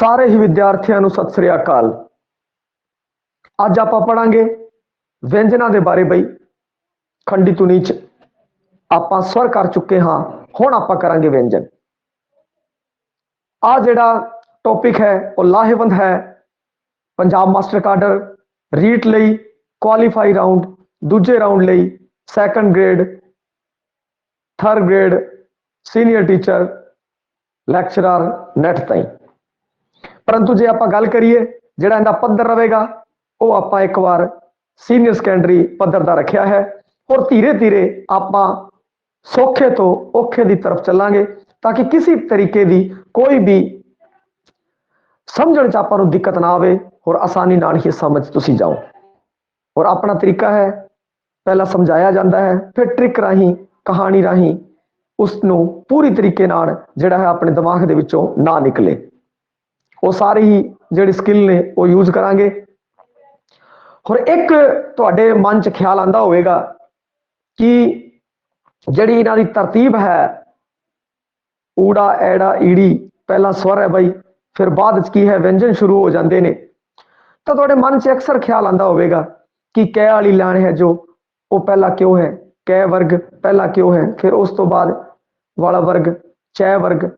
ਸਾਰੇ ਹੀ ਵਿਦਿਆਰਥੀਆਂ ਨੂੰ ਸਤਿ ਸ੍ਰੀ ਅਕਾਲ। ਅੱਜ ਆਪਾਂ ਪੜਾਂਗੇ ਵਿਅੰਜਨਾਂ ਦੇ ਬਾਰੇ। ਬਈ ਖੰਡੀ ਧੁਨੀ ਚ ਆਪਾਂ ਸਵਰ ਕਰ ਚੁੱਕੇ ਹਾਂ, ਹੁਣ ਆਪਾਂ ਕਰਾਂਗੇ ਵਿਅੰਜਨ। ਆ ਜਿਹੜਾ ਟੌਪਿਕ ਹੈ ਉਹ ਲਾਹੇਵੰਦ ਹੈ। ਪੰਜਾਬ ਮਾਸਟਰ ਕਾਡਰ ਰੀਟ ਲਈ ਕੁਆਲੀਫਾਈ ਰਾਊਂਡ, ਦੂਜੇ ਰਾਊਂਡ ਲਈ second grade, third grade, senior teacher, lecturer, net ਤਾਈਂ। परंतु जे आप गल करिए जिहड़ा इहदा पद्धर रहेगा वो आप एक बार सीनियर सैकेंडरी पद्धर का रखा है, और धीरे धीरे आप सौखे तो औखे की तरफ चलांगे ताकि किसी तरीके की कोई भी समझण च आपां नूं दिक्कत ना आवे और आसानी नाल ही समझ तुसीं जाओ। और अपना तरीका है, पहला समझाया जाता है, फिर ट्रिक राही, कहानी राही उसनूं पूरी तरीके नाल जिहड़ा है अपने दिमाग दे विचों ना निकले। वो सारी ही जिहड़ी स्किल ने वो यूज करांगे। और एक तुहाडे मन च ख्याल आंदा होवेगा कि जिहड़ी इन्हां दी तरतीब है, ऊड़ा ऐड़ा ईड़ी पहला स्वर है बई, फिर बाद च की है व्यंजन शुरू हो जाते हैं। तो तुहाडे मन च अक्सर ख्याल आंदा होवेगा कि कै वाली लाइन है जो वो पहला क्यों है, कै वर्ग पहला क्यों है, फिर उस तो बाद वाला वर्ग चै वर्ग,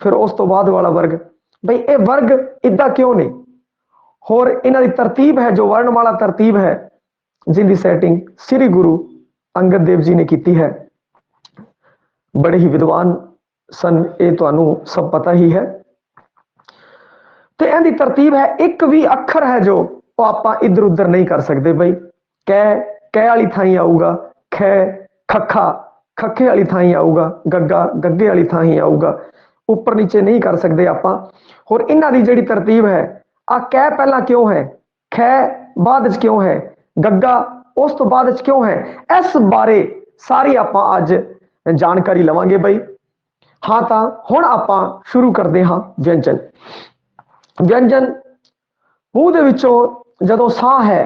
फिर उस तो बाद वाला वर्ग। बई ये वर्ग इदा क्यों ने? और इन्हां दी तरतीब है जो वर्णमाला तरतीब है, जिंदी सैटिंग श्री गुरु अंगद देव जी ने की है। बड़े ही विद्वान सन, ये तुहानूं सब पता ही है। तो इहदी तरतीब है, एक भी अखर है जो आप इधर उधर नहीं कर सकते। बई कै कै वाली थाई आऊगा, खै खखा खखे वाली थाई आऊगा, गग्गा गग्गे वाली थाई आऊगा, ऊपर नीचे नहीं कर सकते आप। और इन्हां दी जिहड़ी तरतीब है, आ कै पहला क्यों है, खै बाद च क्यों है, गग्गा उस तो बाद च क्यों है, इस बारे सारी आप अज जानकारी लवांगे। बई हाँ, तो हुण आपां शुरू करते हाँ व्यंजन। व्यंजन मूँह दे विचों जदों साह है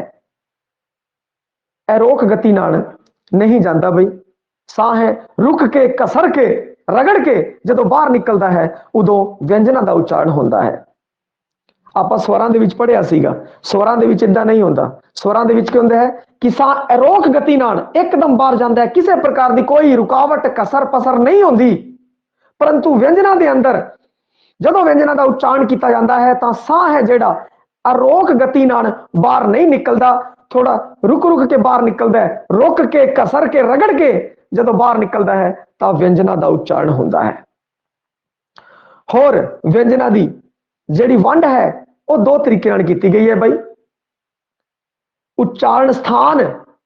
अरोक गति नाल नहीं जाता। बई साह है रुक के, कसर के, रगड़ के जदों बाहर निकलता है उदों व्यंजनां दा उच्चारण होंदा है। आप स्वरां दे विच पढ़िया सीगा, स्वरां दे विच इदां नहीं होंदा। स्वरां दे विच की होंदा है कि साह अरोक गति नाल एकदम बाहर जाता है, किसी प्रकार की कोई रुकावट कसर पसर नहीं होंदी। परंतु व्यंजनां दे अंदर जदों व्यंजनां दा उच्चारण किया जाता है तो साह है जिहड़ा अरोक गति नाल बाहर नहीं निकलता, थोड़ा रुक रुक के बाहर निकलता है। रुक के, कसर के, रगड़ के जदों बाहर निकलता है तो व्यंजनां दा उच्चारण होंदा है। और व्यंजनां दी जिहड़ी वंड है वो दो तरीके नाल कीती गई है। बई उच्चारण स्थान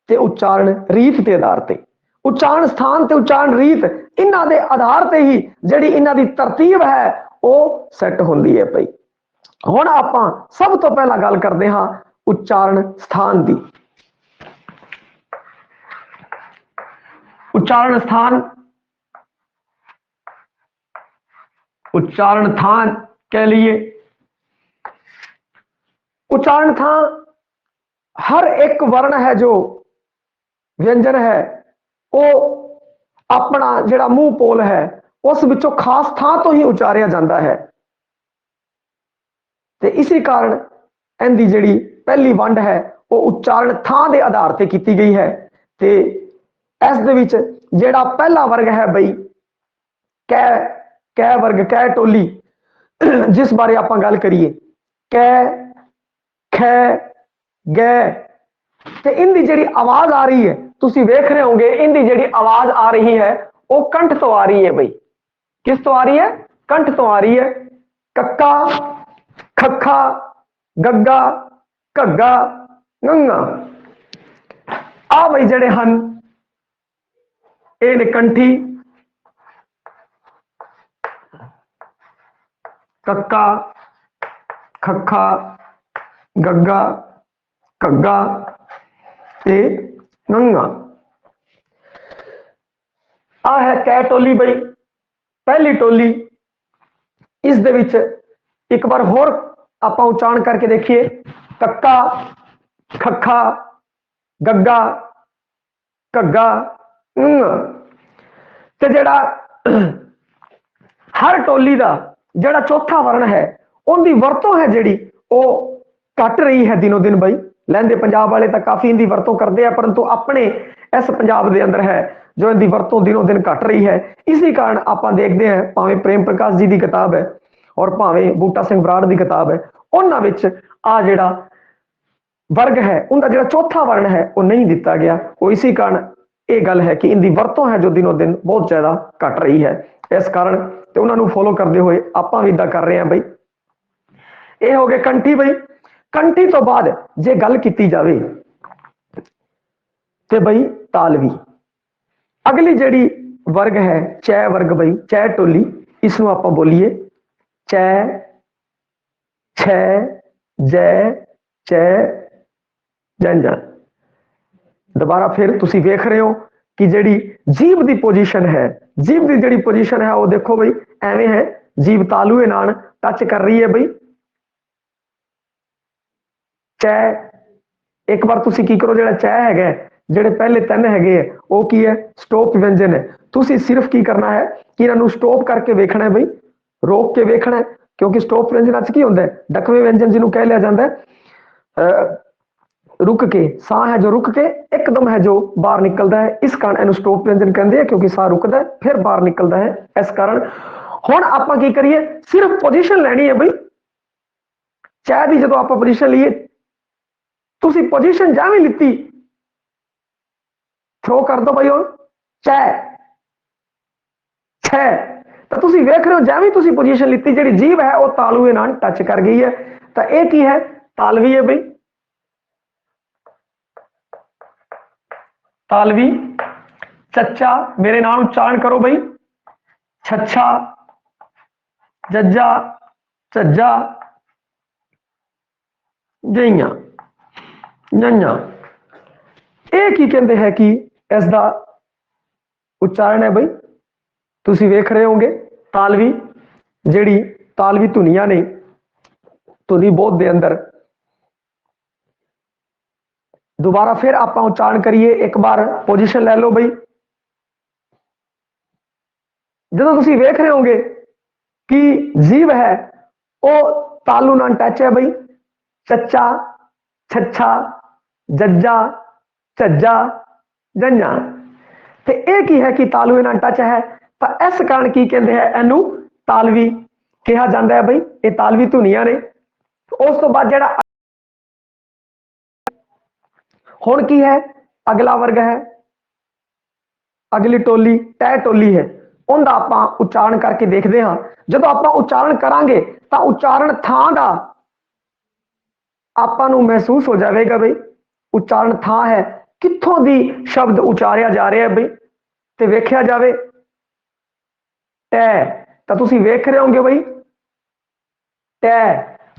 ते उच्चारण रीत के आधार ते। उच्चारण स्थान ते उच्चारण रीत इन्हां दे आधार ते ही जिहड़ी इन्हां दी तरतीब है वो सैट होंदी है। बई हुण आपां सब तो पहला गल करदे हां उच्चारण स्थान दी। उच्चारण स्थान, उच्चारण स्थान कह लिए। उच्चारण स्थान हर एक वर्ण है जो व्यंजन है वो अपना जिहड़ा मूँह पोल है उस विचों खास थां तो ही उच्चारिया जाता है। ते इसी कारण इहदी जिहड़ी पहली वंड है वो उच्चारण थां दे आधार ते कीती गई है। ते इस दे विच जिहड़ा पहला वर्ग है बई कै, कै वर्ग, कै टोली, जिस बारे आप गल करिए, कै खै गै, ते इनकी जिहड़ी आवाज आ रही है तुसीं वेख रहे होंगे, इनकी जिहड़ी आवाज आ रही है वो कंठ तो आ रही है। बई किस तो आ रही है? कंठ तो आ रही है। कक्का, खखा, गग्गा, घग्गा, गंगा, आ बई जिहड़े हन ये ने कंठी, कक्का, खखा, गग्गा, घग्गा ते गंगा। आ है कै टोली। बई पहली टोली, इस दे विच एक बार होर आप उच्चारण करके देखिए, कक्का, खखा, गग्गा, घग्गा, गंगा। ते जिहड़ा हर टोली का जिहड़ा चौथा वर्ण है उनकी वरतों है जिहड़ी वो घट रही है दिनों दिन। बई लहंदे पंजाब वाले तो काफी इनकी वरतों करते हैं, परंतु अपने इस पंजाब के अंदर है जो इनकी वरतों दिनों दिन घट रही है। इसी कारण आप देखते हैं भावें प्रेम प्रकाश जी की किताब है और भावें बूटा सिंह बराड़ की किताब है, उन्होंने आ जिहड़ा वर्ग है उनका जो चौथा वर्ण है वो नहीं दिता गया। वो इसी कारण ये गल है कि इनकी वरतों है जो दिनों दिन बहुत ज्यादा घट रही है। इस कारण तो उन्होंने फॉलो करते हुए आप भी इदा कर रहे हैं। बई ये हो गए कंठी। बई कंठी तो बाद जे गल की जाए तो बई तालवी अगली जड़ी वर्ग है चै वर्ग। बई चै टोली इसनों आप बोलीए चै छै जै चै जंजा। दोबारा फिर तुसी वेख रहे हो कि जड़ी जीव की पोजीशन है, जीव की जड़ी पोजीशन है वो देखो बई एवें है, जीव तालुए नाल टच कर रही है। बई चै एक बार तुसी की करो, जो चै है ਜਿਹੜੇ ਪਹਿਲੇ ਤਿੰਨ ਹੈਗੇ ਉਹ ਕੀ ਹੈ ਸਟਾਪ ਵਿਅੰਜਨ ਹੈ। ਤੁਸੀਂ ਸਿਰਫ ਕੀ ਕਰਨਾ ਹੈ ਕਿ ਇਹਨਾਂ ਨੂੰ ਸਟਾਪ ਕਰਕੇ ਵੇਖਣਾ ਹੈ। ਬਈ ਰੋਕ ਕੇ ਵੇਖਣਾ ਹੈ, ਕਿਉਂਕਿ ਸਟਾਪ ਵਿਅੰਜਨਾਂ 'ਚ ਕੀ ਹੁੰਦਾ ਹੈ ਡਕਵੇਂ ਵਿਅੰਜਨ ਜਿਹਨੂੰ ਕਹਿ ਲਿਆ ਜਾਂਦਾ ਹੈ रुक के साह है जो रुक के एकदम है जो बाहर निकलता है, इस कारण इन्हें स्टॉप व्यंजन कहते हैं क्योंकि साह रुकता है फिर बाहर निकलता है। इस कारण हुण आपां की करिए सिर्फ पोजीशन लैनी है। बई चाह दी जो आप पोजीशन लीए तुसी पोजीशन जावें लिती थ्रो कर दो। बई हुण चाह छह तो तुसी वेख रहे हो जावें तुसी पोजीशन लिती जिहड़ी जीव है वो तालुए नाल टच कर गई है तो यह की है तालवी है। बई तालवी चच्चा मेरे नाम उच्चारण करो बई छच्छा जज्जा झज्जा जइया जंजा। एक ही कहते हैं कि इसका उच्चारण है। बई तुसी वेख रहे होंगे तालवी जिहड़ी तालवी धुनियां ने धुनी बोध के अंदर दोबारा फिर आप उच्चारण करिए एक बार पोजीशन ले लो। बई जो तुम वेख रहे होंगे कि जीव है वो तालू नाल टच है। बई चच्चा छच्छा जज्जा झज्जा जंजा ते एक ही है कि तालुए नाल टच है तो इस कारण की कहते हैं इनू तालवी कहा जाता है। बई ये तालवी धुनियां ने। उस तो बाद जिहड़ा हुण की है अगला वर्ग है अगली टोली तय टोली है उनका आप उच्चारण करके देखते हाँ। जो आप उच्चारण करांगे तो उच्चारण थां का आपू महसूस हो जाएगा। बई उच्चारण थां है कित्थों दी शब्द उच्चारिया जा रहा है। बई तो वेख्या जाए तै तो तुसी वेख रहे होंगे बई तै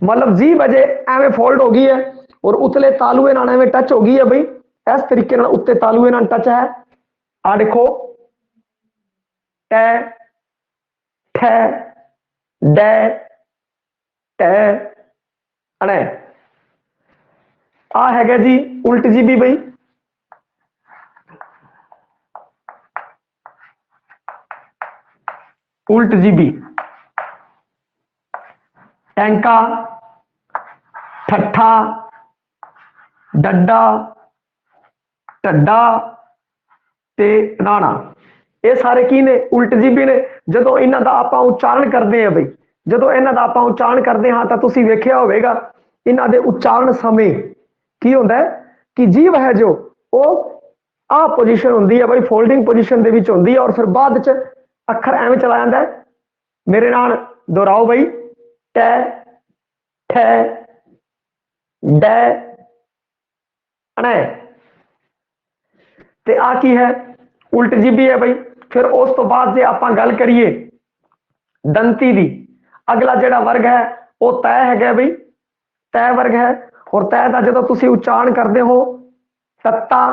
मतलब जीभ अजे एवें फोल्ड हो गई है और उतले तालुए नाल एवें टच हो गई है। बई इस तरीके नाल उत्ते तालुए नाल टच है। आ देखो टै ठै डै टै अणे आ है जी उल्ट जीबी। बई उल्ट जीबी टैंका ठट्ठा डड्डा ढड्डा ते राणा ये सारे की ने उल्ट जीबी ने। जो इन्हों का आप उच्चारण करते हैं बई जो इन्हों का आप उच्चारण करते हाँ तो तुम वेख्या होगा इन्हों के उच्चारण समय की होता है कि जीव है जो वो आ पोजीशन होंगी है। बई फोल्डिंग पोजीशन के होंगी है और फिर बाद च अखर एवं चला जाता है। मेरे नाल दोहराओ बई टै ठै डै अणे ते आ की है उल्ट जीबी है। बई फिर उस तो बाद जे आप गल करिए दंती दी अगला जिहड़ा वर्ग है वो तय है। बई तय वर्ग है और तय का जो तुम उच्चारण करते हो तत्ता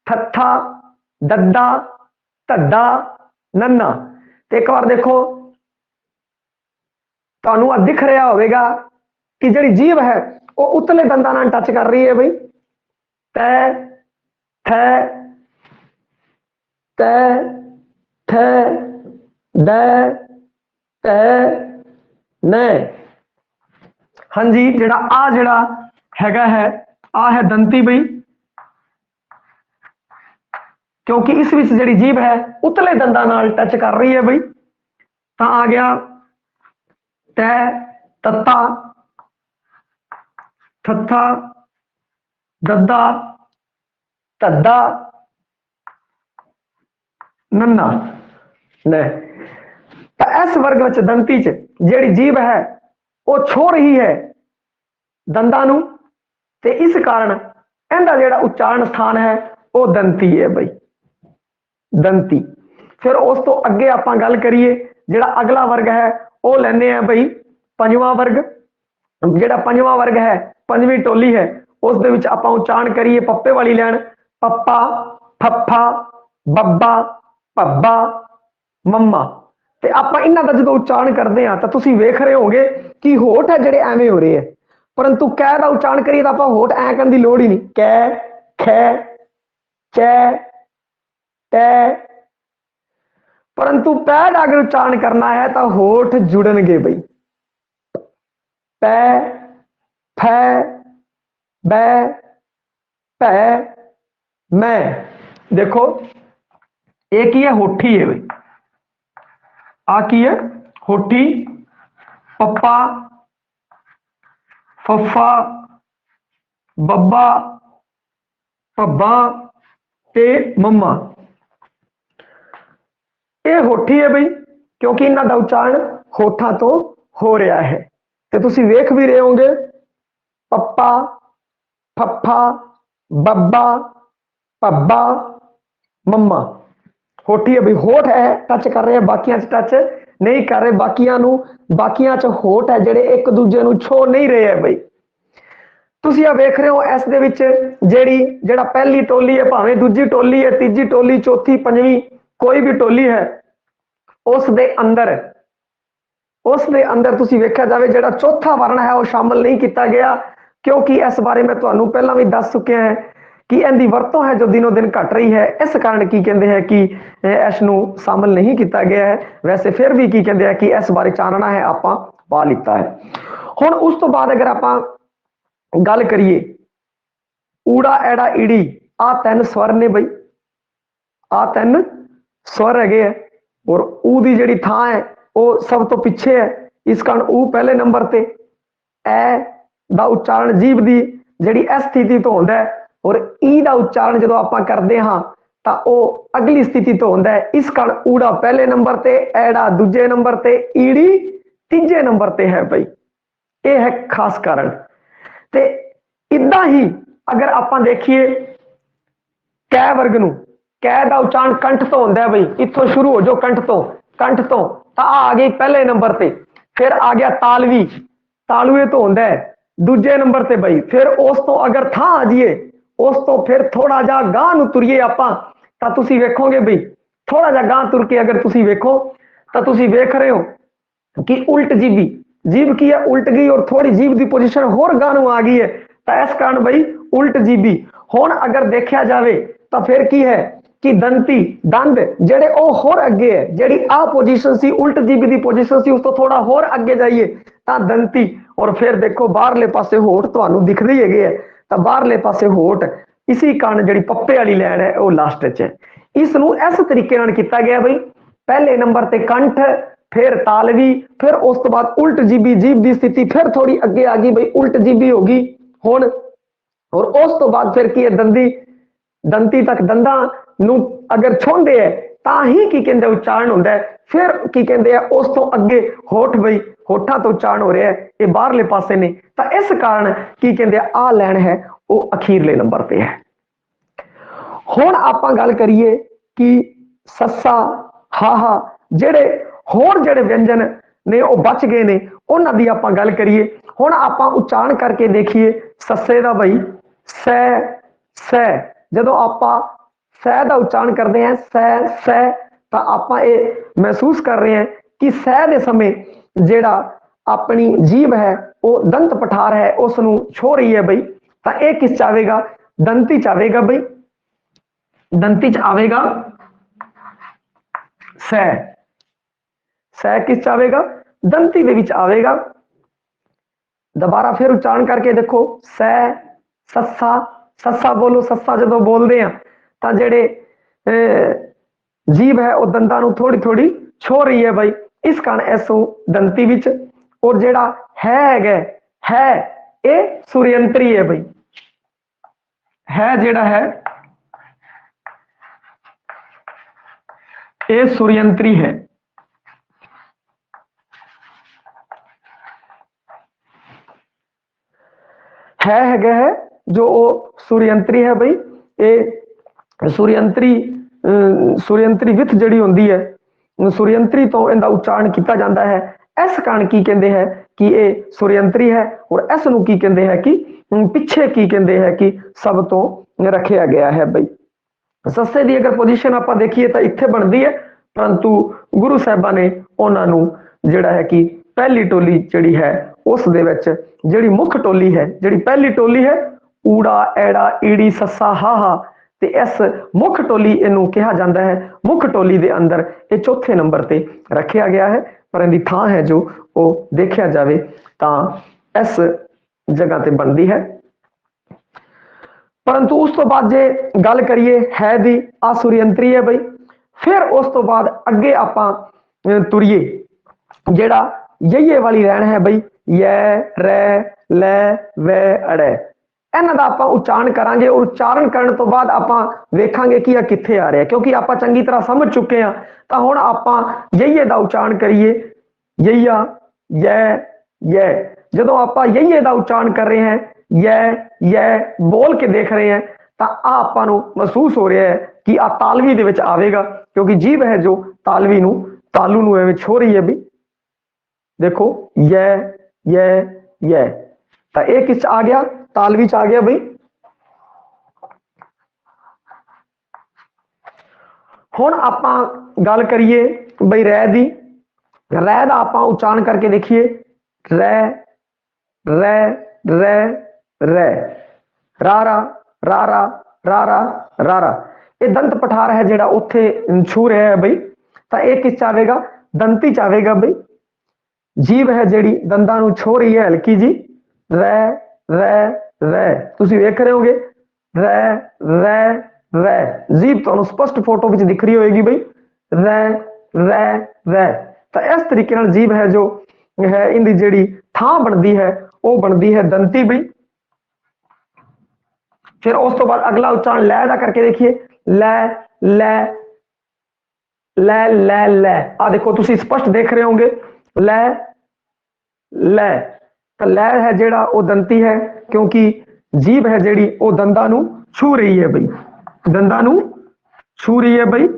ठट्ठा डड्डा ढड्डा नन्ना एक बार देखो तुहानू दिख रहा होगा कि जिहड़ी जीव है वो उतले दंदां नाल टच कर रही है। बई तै ठै तै ठै डै टै नै हाँ जी, जेड़ा आ जेड़ा हैगा है आ है दंती बई, क्योंकि इस विच जेड़ी जीभ है उतले दंदां नाल टच कर रही है बई। तो आ गया तै, तत्ता, थत्था, दद्दा, धद्दा, नन्ना। ले तो इस वर्ग में दंती च जेड़ी जीभ है वो छो रही है दंदां नूं, ते इस कारण इहदा जेड़ा उच्चारण स्थान है वो दंती है बई, दंती। फिर उस तो अगे आपां गल करिए जेड़ा अगला वर्ग है वो लैने आ बई पंजवां वर्ग। जेड़ा पंजवां वर्ग है पंजवीं टोली है उस दे विच आपां उच्चारण करिए पप्पे वाली लैन, पप्पा, फफ्फा, बब्बा, भब्बा, मम्मा। ते आपां इन्हां दा जदों उच्चारण करदे हां तां तुसीं वेख रहे होगे कि होठ है जेड़े एवें हो रहे हैं, परंतु कै दा उच्चारण करिए तां आपां होठ ऐ करन दी लोड़ ही नहीं, कै, खै, कै, टै। परंतु पै दा अगर उच्चारण करना है तो होठ जुड़नगे बई, पै, फै, बै, भै, मैं। देखो एक ही है होठी है बई, आ की है होठी, पप्पा, फफ्फा, बब्बा, भब्बा ते मम्मा। ये होठी है बई क्योंकि इन्हां दा उच्चारण होठां तो हो रहा है। ते तुसीं वेख भी रहे होंगे पप्पा, फफ्फा, बब्बा, भब्बा, मम्मा। होठी है बई, होठ है टच कर रहे हैं, बाकियां च टच नहीं कर रहे, बाकियां च होठ है जेड़े एक दूजे नूं छो नहीं रहे हैं बई। तुसीं आ वेख रहे हो इस दे विच जेड़ा पहली टोली है भावें दूजी टोली है तीजी टोली चौथी पंजवीं कोई भी टोली है उस दे अंदर तुसीं वेख्या जावे जेड़ा चौथा वर्ण है वो शामिल नहीं किया गया, क्योंकि इस बारे में तुहानूं पहलां भी दस चुके हैं कि इहदी वरतों है जो दिनों दिन घट रही है, इस कारण की कहते हैं कि इस नूं शामिल नहीं किया गया है। वैसे फिर भी की कहते हैं कि इस बारे चानना है आपां पा लिता है। हुण उस तो बाद अगर आपां गल करिए ऊड़ा एड़ा ईड़ी आ तीन स्वर ने बई, आ तीन स्वर है और ऊ दी जिहड़ी थां है वो सब तो पिछे है, इस कारण ऊ पहले नंबर ते। ए दा उच्चारण जीभ दी जिहड़ी इस स्थिति तो होंदा है और ई दा उच्चारण जदों आपां करदे हां तां ओ अगली स्थिति तो होंदा है, इस कारण ऊड़ा पहले नंबर ते, एड़ा दूजे नंबर ते, ईड़ी तीजे नंबर ते है बई। ये है खास कारण। ते इदां ही अगर आपां देखिए कै वर्ग नूं, कै दा उच्चारण कंठ तो होंदा है बई, इत्थों शुरू हो जाओ कंठ तो आ गई पहले नंबर ते। फिर आ गया तालवी, तालुए तो होंदा है दूजे नंबर ते बई। फिर उस तो अगर थां आ जाइए उस तो फिर थोड़ा जा गांह नूं तुरीए आपां तां तुसीं वेखोगे बई, थोड़ा जा गांह तुर के अगर तुसीं वेखो तां तुसीं वेख रहे हो कि उल्ट जीभी जीभ की है उल्ट गई और थोड़ी जीभ की पोजीशन होर गांह नूं आ गई है, तो इस कारण बई उल्ट जीभी। हुण अगर देखा जाए तो फिर की है कि दंती दंद जेड़े ओ होर अगे है, जेड़ी आ पोजीशन सी उल्ट जीभी की पोजीशन सी उस तो थोड़ा होर अगे जाइए तो दंती। और फिर देखो बाहरले पासे होठ तुहानूं दिखदे ही है तो बाहरले पासे होठ, इसी कारण जिहड़ी पप्पे वाली लैन है वो लास्ट च है। इसनूं इस तरीके नाल कीता गया बई पहले नंबर ते कंठ, फिर तालवी, फिर उस तो बाद उल्ट जीभी, जीभ की स्थिति फिर थोड़ी अगे आ गई बई उल्ट जीभी होगी हुण। और उस तो बाद फिर की है दंदी, दंती तक दंदा नूं अगर छुंदे है तां ही की कहंदे उच्चारण होंदा है। फिर की कहंदे आ उस तो अगे होठ बई, होठां तो उच्चारण हो रहा है, ये बाहरले पासे ने, तां इस कारण की कहंदे आ लैन है वो अखीरले नंबर पे है। हुण आपां गल करिए कि सस्सा हाहा जेड़े होर जेड़े व्यंजन ने वो बच गए ने उन्हां दी आपां गल करिए। हुण आपां उच्चारण करके देखिए सस्से दा बई सै सै, जदों आपां सै दा उच्चारण करते हैं सै सै तां आपां ये महसूस कर रहे हैं कि सै दे समय जेड़ा अपनी जीभ है वो दंत पठार है उसनूं छो रही है बई, तां ये किस च आवेगा दंती च आवेगा बई, दंती च आवेगा सै, सै किस च आवेगा दंती दे विच आवेगा। दोबारा फिर उच्चारण करके देखो, सै सस्सा, सस्सा बोलो। सस्सा जो बोलते हैं तो जेडे जीभ है वह दंदा थोड़ी थोड़ी छो रही है भाई, इस कारण ऐसो दंती विच। और जेड़ा है ये सुरयंत्री है भाई, है जेड़ा ये सुरयंत्री है। है जो सूर्यंत्री है भाई, ये सूर्यंत्री विथ जड़ी होंदी है, सूर्यंत्री तो इनका उच्चारण किया जाता है। इस कारण की कहते हैं कि ये सूर्यंत्री है, और इस नूं की कहते हैं कि पिछे की कहते हैं कि सब तो रखा गया है भाई। सस्से की अगर पोजीशन आप देखिए तो इत्थे बनती है, परंतु गुरु साहबा ने उन्होंने जिहड़ा है कि पहली टोली जिहड़ी है उस दे विच जिहड़ी मुख टोली है, जिहड़ी पहली टोली है ऊड़ा ऐड़ा ईड़ी सस्सा हाहा, ते इस मुख टोली इनू कहा जाता है। मुख टोली के अंदर ये चौथे नंबर पर रखा गया है, पर इनकी थां है जो वो देखा जाए तो इस जगह पर बनती है। परंतु उस तो बाद जे गल करिए है दी, आ सूर्यंत्री है भाई। फिर उस तो बाद अगे आप तुरीए, जेड़ा ये वाली रैन है भाई, यै रै लै वै अड़ै, इन्हां दा आपां उच्चारण करांगे, और उच्चारण करने तो बाद आपां वेखांगे कि कित्थे आ रहा, क्योंकि आपां चंगी तरह समझ चुके हैं। तो हुण आपां ये दा उच्चारण करिए, यैया यै। जदों आपां ये दा उच्चारण कर रहे हैं, यै बोल के देख रहे हैं, तो आपां नूं महसूस हो रहा है कि आ तालवी दे विच आवेगा, क्योंकि जीभ है जो तालवी नूं तालू नूं एवें छो रही है भी। देखो यै तो यह किस आ गया, तालवी च आ गया भाई। हुण आपां गल करिए भाई रै दी, रै दा आपां उच्चारण करके देखिए, रै रै रै रै, रारा रारा रारा रारा। ये दंत पठार है जिहड़ा उत्थे छू रहा है भाई, तो यह किस आवेगा, दंती च आवेगा भाई। जीभ है जिहड़ी दंदां नूं छो रही है हल्की जी, रै रै रै, तुसीं वेख रहे होगे रै रै रै, जीभ तुहानूं स्पष्ट फोटो विच दिख रही होएगी भाई, रै रै रै। तो इस तरीके नाल जीभ है जो है इनकी जिहड़ी थां बनती है वो बनती है दंती भाई। फिर उस तो बाद अगला उच्चारण लै दा करके देखिए, लै लै लै लै लै, आ देखो तुसीं स्पष्ट देख रहे होंगे, लै लै। तो लै है जिहड़ा वो दंती है, क्योंकि जीभ है जिहड़ी वो दंदां नूं छू रही है भाई, दंदां नूं छू रही है भाई।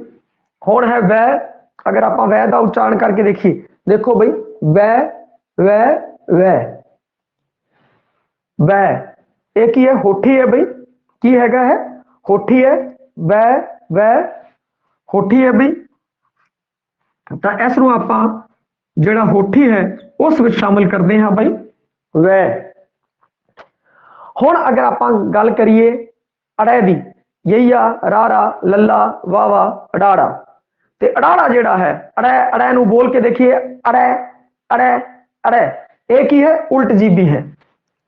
हुण है वै, अगर आप वै का उच्चारण करके देखिए, देखो भाई वै वै वै वै, एक ही है होठी है भाई, की हैगा है होठी है, वै वै होठी है भाई। तो इस नूं आपां जिहड़ा होठी है उस विच शामिल करते हैं भाई वै। हुण अगर आप गल करिए अड़ै दी, यैया रारा लल्ला वावा अड़ाड़ा, ते अड़ाड़ा जिहड़ा है अड़ै, अड़ै नूं बोल के देखिए, अड़ै अड़ै अड़ै, एक ही है उल्ट जीबी है,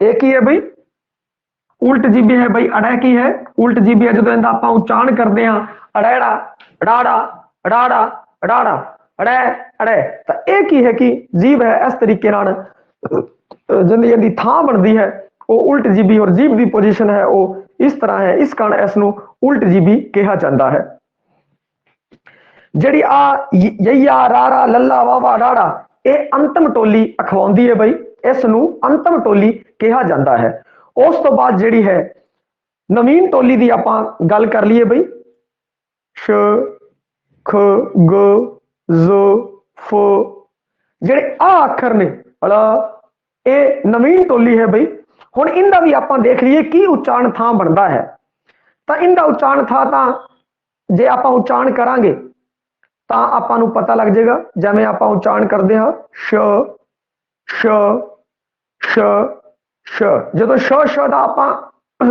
एक ही है भाई उल्ट जीबी है भाई। अड़ै की है उल्ट जीबी है, जो इनका आप उच्चारण करते हैं अड़ैड़ा अड़ाड़ा अड़ाड़ा अड़ाड़ा अड़ै अड़ै, तो एक ही है कि जीभ है इस तरीके जिंदी थां बनती है वो उल्ट जीबी, और जीभ की पोजीशन है वो इस तरह है, इस कारण इसनूं उल्ट जीबी कहा जाता है। जिहड़ी आ यैया रारा लल्ला वावा डाड़ा, ये अंतिम टोली अखवाउंदी है भाई, इसनूं अंतिम टोली कहा जाता है। उस तो बाद जिहड़ी है नवीन टोली की आपां गल कर लीए भाई, श ख ग ज फ, जिहड़े आ अखर ने ये नवीन टोली है भाई। हुण इनका भी आपां देख लीए की उच्चारण थां बनता है, तो इनका उच्चारण था तो जे आपां उच्चारण करांगे तो आपां नूं पता लग जाएगा। जिवें आपां उच्चारण करते हैं श श श श, जो श का आपां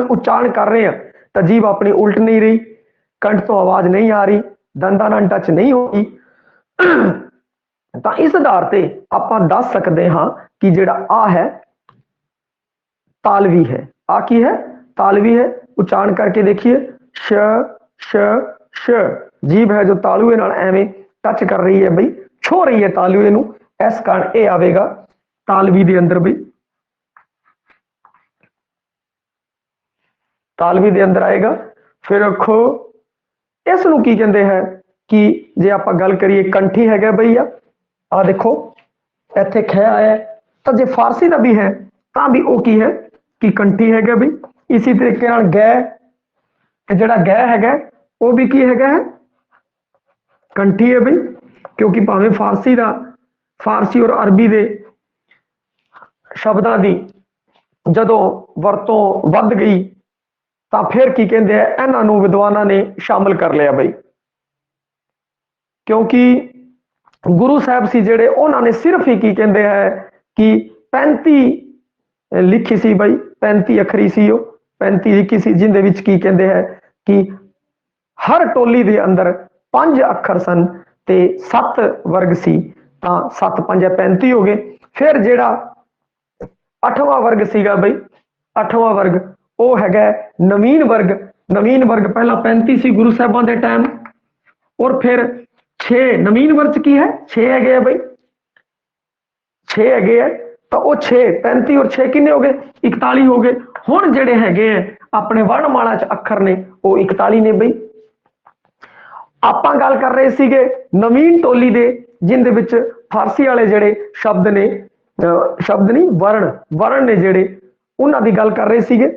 उच्चारण कर रहे हैं तो जीभ अपनी उल्ट नहीं रही, कंठ तो आवाज नहीं आ रही, दंदां नाल टच नहीं होगी। तो इस आधार पर आप दस सकते हाँ कि जिहड़ा आ है तालवी है। आ की है? तालवी है। उच्चारण करके देखिए, श श श। जीभ है जो तालुए नाल एवें टच कर रही है बई, छो रही है तालुए नू, इस कारण ये आवेगा तालवी दे अंदर बई, तालवी दे अंदर आएगा। फिर खो, इस नू की कहते हैं कि जे आप गल करिए कंठी है बई, आ देखो इत्थे ख आया, तो जे फारसी का भी है तो भी वो की है कि कंठी है बई। इसी तरीके नाल गै, जिहड़ा गै है वो भी की है कंठी है बई, क्योंकि भावें फारसी का, फारसी और अरबी के शब्दों की जदों वरतों वध गई तो फिर की कहते हैं इन्हों विद्वानों ने शामिल कर लिया बई, क्योंकि गुरु साहब से जेड़े उन्होंने सिर्फ ही की कहते हैं कि 35 लिखी सी बई, 35 अखरी सी, 35 लिखी सी, जिंदे विच की कहते हैं कि हर टोली दे अंदर 5 अखर सन ते 7 वर्ग सी, तां 7 5 35 हो गए। फिर जेड़ा 8वां वर्ग सीगा बई, 8वां वर्ग वो है नवीन वर्ग। नवीन वर्ग पहला 35 सी गुरु साहबां दे टाइम, और फिर 6 नवीन वर्ग की है 6 है बई, 6 है, तो वो 6 35 और 6 किन्ने हो गए 41 हो गए। हुण जेड़े है अपने वर्णमाला च अखर ने वो 41 ने बई। आपां गल कर रहे सीगे नवीन टोली दे, जिंदे विच फारसी वाले जेड़े शब्द ने, शब्द नहीं वर्ण, वर्ण ने जेड़े उन्हां दी गल कर रहे सीगे।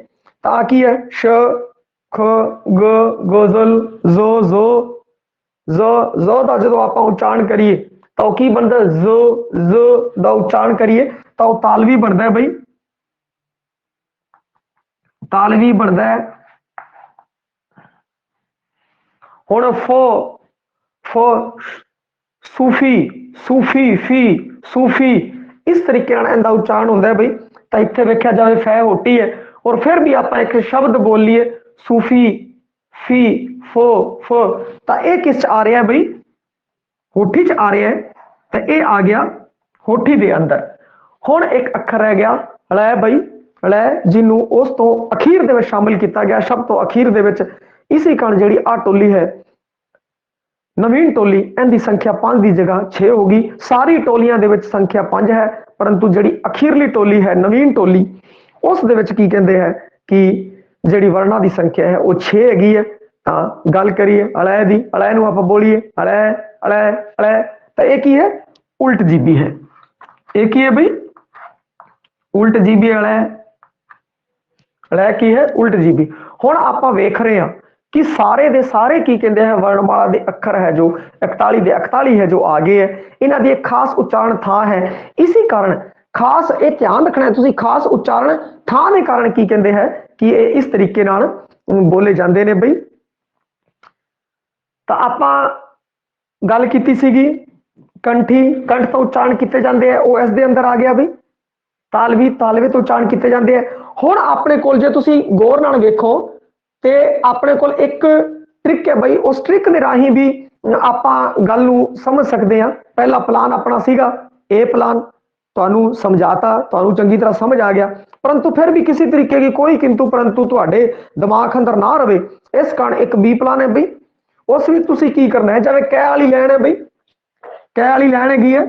ता की है श ख ग गोजल जो जो जो दा जदों आपां उच्चारण करिए तो की बनता, जो जो दा उच्चारण करिए तो तालवी बनता है बई, तालवी बनता है। हुण फो फो सूफी सूफी फी सूफी, इस तरीके इनका उच्चारण होता है बई। तो इत्थे वेख्या जाए फै होटी है, और फिर भी आप एक शब्द बोलीए सूफी फी फो फो, तो यह किस आ रहा है बई, होठी च आ रहा है, तो यह आ गया होठी दे अंदर। हुण एक अखर रह गया लै बई, लै, जिन्हों उस तो अखीर दे विच शामिल किया गया, शब्द तो अखीर दे विच। इसी कारण जी आ टोली है नवीन टोली, इनकी संख्या 5 की जगह 6 होगी। सारी टोलियां दे विच संख्या 5 है, परंतु जी अखीरली टोली है नवीन टोली, उस दे विच की कहते हैं कि जी वर्णा की संख्या है वो 6 हैगी है। तो गल करिए अलै की, अलै नूं आपां बोलीए अलै अलै अलै, तो यह की है उल्ट जीबी है, एक ही है बई उल्ट जीबी अलै, अलै की है उल्ट जीबी। हुण आपां वेख रहे हैं कि सारे दे सारे की कहते हैं वर्णमाला के अखर है जो 41 दे 41 है जो आ गए है, इन्हां दी एक खास उच्चारण था है। इसी कारण खास ये ध्यान रखना है तुसीं, खास उच्चारण था के कारण की कहते हैं कि ये इस तरीके नाल बोले जाते हैं बई। तो आपां गल कीती सीगी कंठी, कंठ तो उच्चारण किए जाते हैं, वो इस दे अंदर आ गया बई। तालवी, तालवे तो उच्चारण किए जाते हैं। हुण अपने कोल जे तुसीं गौर नाल वेखो ते अपने कोल एक ट्रिक है बई, उस ट्रिक के राही भी आपां गल नूं समझ सकते हैं। पहला प्लान अपना सीगा ए प्लान, तुहानूं समझाता, तुहानूं चंगी तरह समझ आ गया, परंतु फिर भी किसी तरीके की कोई किंतु परंतु तुहाडे दिमाग अंदर ना रहे, इस कारण एक बी प्लान है बई। उस विच तुसीं की करना है, जिवें कै वाली लैन है बई, कै वाली लैन हैगी है,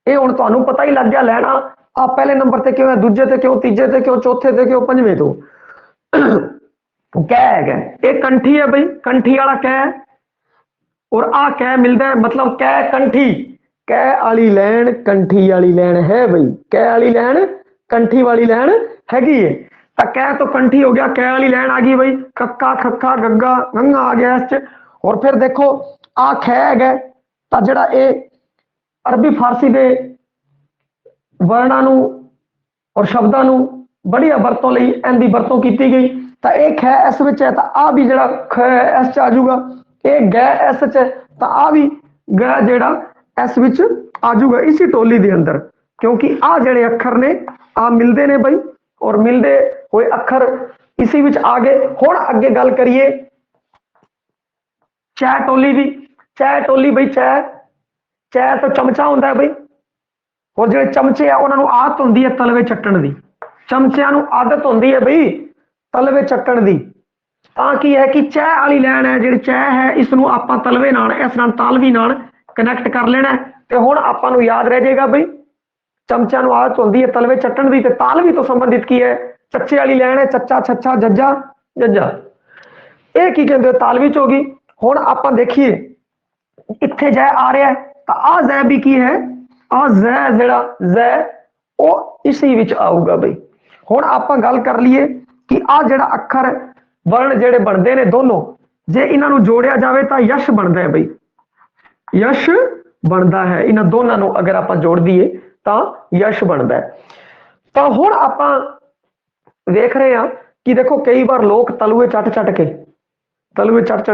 ये हुण तुहानूं पता ही लग गया लैना आ पहले नंबर ते क्यों है, दूजे ते क्यों, तीजे ते क्यों, चौथे ते क्यों, पंजवें तो कै है, ये कंठी है बई, कंठी वाला कै, और आ कै मिलता है, मतलब कै कंठी, कै वाली लैन कंठी वाली लैन है बई, कै वाली लैन कंठी वाली लैन हैगी है। तो कै तो कंठी हो गया, कै वाली लैन आ गई बई, कक्का खक्का गग्गा गंगा आ गया इस, और फिर देखो आ कै है, तो जिहड़ा ये अरबी फारसी के वर्णा और शब्दों बढ़िया वरतों लई इनकी वरतों की गई। तो एक है इस विच है, तो आ भी जिहड़ा ख है इस च आ जाऊगा, ये गै इस च है, तो आ भी गै जिहड़ा इस विच आ जाऊगा इसी टोली दे अंदर, क्योंकि आ जिहड़े अखर ने आ मिलते ने बई, और मिलते हुए अखर इसी विच आ गए। हुण अगे गल करिए चै टोली की, चै टोली बई, चै चै तो चमचा होंदा है बई, और जो चमचे है उन्होंने आदत होंगी है तलवे चट्टन की, ਚਮਚਿਆਂ ਨੂੰ ਆਦਤ ਹੁੰਦੀ ਹੈ ਬਈ ਤਲਵੇ ਚੱਕਣ ਦੀ, ਤਾਂ ਕੀ ਹੈ ਕਿ ਚੈਹ ਵਾਲੀ ਲਾਈਨ ਹੈ ਜਿਹੜੀ ਚੈਹ ਹੈ ਇਸ ਨੂੰ ਆਪਾਂ ਤਲਵੇ ਨਾਲ ਇਸ ਨਾਲ ਤਾਲਵੀ ਨਾਲ ਕਨੈਕਟ ਕਰ ਲੈਣਾ ਤੇ ਹੁਣ ਆਪਾਂ ਨੂੰ ਯਾਦ ਰਹਿ ਜਾਏਗਾ ਬਈ ਚਮਚਿਆਂ ਨੂੰ ਆਦਤ ਹੁੰਦੀ ਹੈ ਤਲਵੇ ਚੱਟਣ ਦੀ ਤੇ ਤਾਲਵੀ ਤੋਂ ਸੰਬੰਧਿਤ ਕੀ ਹੈ ਚੱਚੇ ਵਾਲੀ ਲਾਈਨ ਹੈ ਚੱਚਾ ਛੱਛਾ ਜੱਜਾ ਜੱਜਾ, ਇਹ ਕੀ ਕਹਿੰਦੇ ਤਾਲਵੀ ਚ ਹੋ ਗਈ। ਹੁਣ ਆਪਾਂ ਦੇਖੀਏ ਇੱਥੇ ਜੈ ਆ ਰਿਹਾ ਤਾਂ ਆ ਜ਼ੈ ਵੀ ਕੀ ਹੈ ਆ ਜ਼ੈ ਜਿਹੜਾ ਜ਼ੈ ਉਹ ਇਸੇ ਵਿੱਚ ਆਊਗਾ ਬਈ। ਹੁਣ ਆਪਾਂ ਗੱਲ ਕਰ ਲਈਏ ਕਿ ਆ ਜਿਹੜਾ ਅੱਖਰ ਵਰਣ ਜਿਹੜੇ ਬਣਦੇ ਨੇ ਦੋਨੋਂ ਜੇ ਇਹਨਾਂ ਨੂੰ ਜੋੜਿਆ ਜਾਵੇ ਤਾਂ ਯਸ਼ ਬਣਦਾ ਹੈ ਬਈ, ਯਸ਼ ਬਣਦਾ ਹੈ ਇਹਨਾਂ ਦੋਨਾਂ ਨੂੰ ਅਗਰ ਆਪਾਂ ਜੋੜ ਦਈਏ ਤਾਂ ਯਸ਼ ਬਣਦਾ ਹੈ। ਤਾਂ ਹੁਣ ਆਪਾਂ ਵੇਖ ਰਹੇ ਹਾਂ ਕਿ ਦੇਖੋ ਕਈ ਵਾਰ ਲੋਕ ਤਲੂਏ ਚੱਟ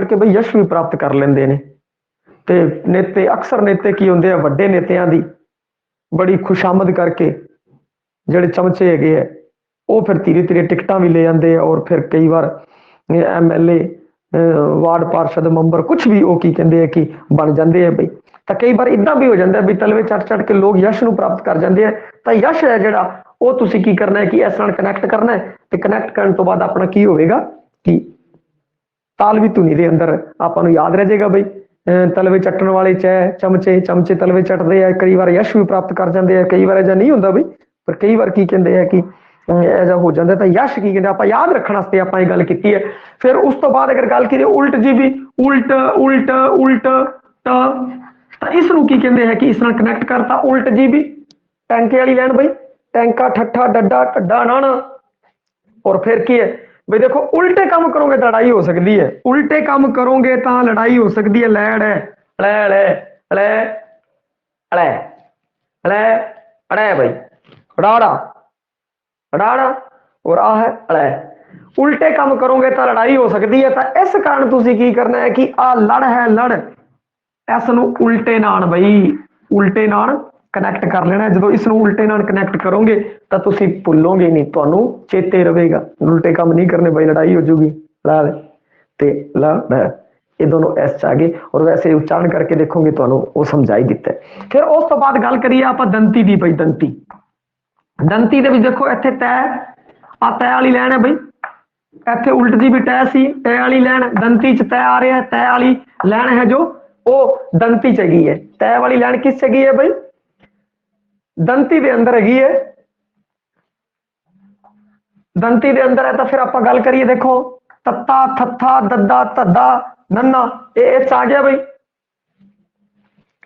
ਕੇ ਬਈ ਯਸ਼ ਵੀ ਪ੍ਰਾਪਤ ਕਰ ਲੈਂਦੇ ਨੇ ਤੇ ਨੇਤੇ ਅਕਸਰ ਨੇਤੇ ਕੀ ਹੁੰਦੇ ਆ ਵੱਡੇ ਨੇਤਿਆਂ ਦੀ ਬੜੀ ਖੁਸ਼ਾਮਦ ਕਰਕੇ ਜਿਹੜੇ ਚਮਚੇ ਹੈਗੇ ਆ ਉਹ ਫਿਰ ਧੀਰੇ ਟਿਕਟਾਂ ਵੀ ਲੈ ਜਾਂਦੇ ਆ ਔਰ ਫਿਰ ਕਈ ਵਾਰ MLA ਵਾਰਡ ਪਾਰਸ਼ਦ ਮੈਂਬਰ ਕੁਝ ਵੀ ਉਹ ਕੀ ਕਹਿੰਦੇ ਆ ਕਿ ਬਣ ਜਾਂਦੇ ਆ ਬਈ। ਤਾਂ ਕਈ ਵਾਰ ਇਦਾਂ ਵੀ ਹੋ ਜਾਂਦਾ ਵੀ ਤਲਵੇ ਚੱਟ ਕੇ ਲੋਕ ਯਸ਼ ਨੂੰ ਪ੍ਰਾਪਤ ਕਰ ਜਾਂਦੇ ਆ। ਤਾਂ ਯਸ਼ ਹੈ ਜਿਹੜਾ ਉਹ ਤੁਸੀਂ ਕੀ ਕਰਨਾ ਹੈ ਕਿ ਇਸ ਨਾਲ ਕਨੈਕਟ ਕਰਨਾ ਹੈ ਤੇ ਕਨੈਕਟ ਕਰਨ ਤੋਂ ਬਾਅਦ ਆਪਣਾ ਕੀ ਹੋਵੇਗਾ ਕਿ ਤਾਲਵੀ ਧੁਨੀ ਦੇ ਅੰਦਰ ਆਪਾਂ ਨੂੰ ਯਾਦ ਰਹਿ ਜਾਏਗਾ ਬਈ ਤਲਵੇ ਚੱਟਣ ਵਾਲੇ ਚਮਚੇ ਤਲਵੇ ਚੱਟਦੇ ਆ, ਕਈ ਵਾਰ ਯਸ਼ ਵੀ ਪ੍ਰਾਪਤ ਕਰ ਜਾਂਦੇ ਆ, ਕਈ ਵਾਰ ਅਜਿਹਾ ਨਹੀਂ ਹੁੰਦਾ ਬਈ ਪਰ ਕਈ ਵਾਰ ਕੀ ਕਹਿੰਦੇ ਆ ਕਿ ਐਜਾ ਹੋ ਜਾਂਦਾ ਤਾਂ ਯਸ਼ ਕੀ ਕਹਿੰਦੇ ਆਪਾਂ ਯਾਦ ਰੱਖਣ ਵਾਸਤੇ ਆਪਾਂ ਇਹ ਗੱਲ ਕੀਤੀ ਹੈ। ਫਿਰ ਉਸ ਤੋਂ ਬਾਅਦ ਅਗਰ ਗੱਲ ਕਰੀਏ ਉਲਟ ਜੀ ਵੀ ਉਲਟ ਤਾਂ ਇਸ ਨੂੰ ਕੀ ਕਹਿੰਦੇ ਹੈ ਕਿ ਇਸ ਨਾਲ ਕਨੈਕਟ ਕਰਤਾ ਉਲਟ ਜੀ ਵੀ ਟੈਂਕੇ ਵਾਲੀ ਲਾਈਨ ਬਈ ਟੈਂਕਾ ਠੱਠਾ ਡੱਡਾ ਢੱਡਾ ਨਾਣਾ। ਔਰ ਫਿਰ ਕੀ ਹੈ ਬਈ ਦੇਖੋ ਉਲਟੇ ਕੰਮ ਕਰੋਗੇ ਤਾਂ ਲੜਾਈ ਹੋ ਸਕਦੀ ਹੈ, ਉਲਟੇ ਕੰਮ ਕਰੋਗੇ ਤਾਂ ਲੜਾਈ ਹੋ ਸਕਦੀ ਹੈ। ਲੈੜ ਹੈ ਲੈ ਲੈ ਅੜੈ ਬਈ ਅੜਾੜਾ ਔਰ ਆ ਹੈ ਅੜੈ, ਉਲਟੇ ਕੰਮ ਕਰੋਗੇ ਤਾਂ ਲੜਾਈ ਹੋ ਸਕਦੀ ਹੈ। ਤਾਂ ਇਸ ਕਾਰਨ ਤੁਸੀਂ ਕੀ ਕਰਨਾ ਹੈ ਕਿ ਆ ਲੜ ਹੈ ਲੜ ਇਸ ਨੂੰ ਉਲਟੇ ਨਾਲ ਬਈ ਉਲਟੇ ਨਾਲ ਕਨੈਕਟ ਕਰ ਲੈਣਾ। ਜਦੋਂ ਇਸ ਨੂੰ ਉਲਟੇ ਨਾਲ ਕਨੈਕਟ ਕਰੋਗੇ ਤਾਂ ਤੁਸੀਂ ਭੁੱਲੋਗੇ ਨਹੀਂ, ਤੁਹਾਨੂੰ ਚੇਤੇ ਰਹੇਗਾ ਉਲਟੇ ਕੰਮ ਨਹੀਂ ਕਰਨੇ ਬਈ ਲੜਾਈ ਹੋ ਜੂਗੀ। ਲੜ ਤੇ ਲੜ ਇਹ ਦੋਨੋਂ ਐਸ ਚ ਆ ਗਏ ਔਰ ਵੈਸੇ ਉਚਾਰਨ ਕਰਕੇ ਦੇਖੋਗੇ ਤੁਹਾਨੂੰ ਉਹ ਸਮਝਾਈ ਦਿੱਤਾ। ਫਿਰ ਉਸ ਤੋਂ ਬਾਅਦ ਗੱਲ ਕਰੀਏ ਆਪਾਂ ਦੰਤੀ ਦੀ ਬਈ ਦੰਤੀ ਦੇ ਵਿੱਚ ਦੇਖੋ ਇੱਥੇ ਤੈ ਆ ਤੈ ਵਾਲੀ ਲਾਈਨ ਹੈ ਬਈ ਇੱਥੇ ਉਲਟ ਦੀ ਵੀ ਤੈ ਸੀ ਤੈ ਵਾਲੀ ਲਾਈਨ ਦੰਤੀ ਚ ਤੈ ਆ ਰਿਹਾ ਤੈ ਵਾਲੀ ਲਾਈਨ ਹੈ ਜੋ ਉਹ ਦੰਤੀ ਚ ਹੈਗੀ ਹੈ। ਤੈ ਵਾਲੀ ਲਾਈਨ ਕਿਸ ਚ ਹੈਗੀ ਹੈ ਬਈ ਦੰਤੀ ਦੇ ਅੰਦਰ ਹੈਗੀ ਹੈ, ਦੰਤੀ ਦੇ ਅੰਦਰ ਹੈ। ਤਾਂ ਫਿਰ ਆਪਾਂ ਗੱਲ ਕਰੀਏ ਦੇਖੋ ਤੱਤਾ ਥੱਥਾ ਦੱਦਾ ਧੱਦਾ ਨੰਨਾ ਇਹ ਆ ਗਿਆ ਬਈ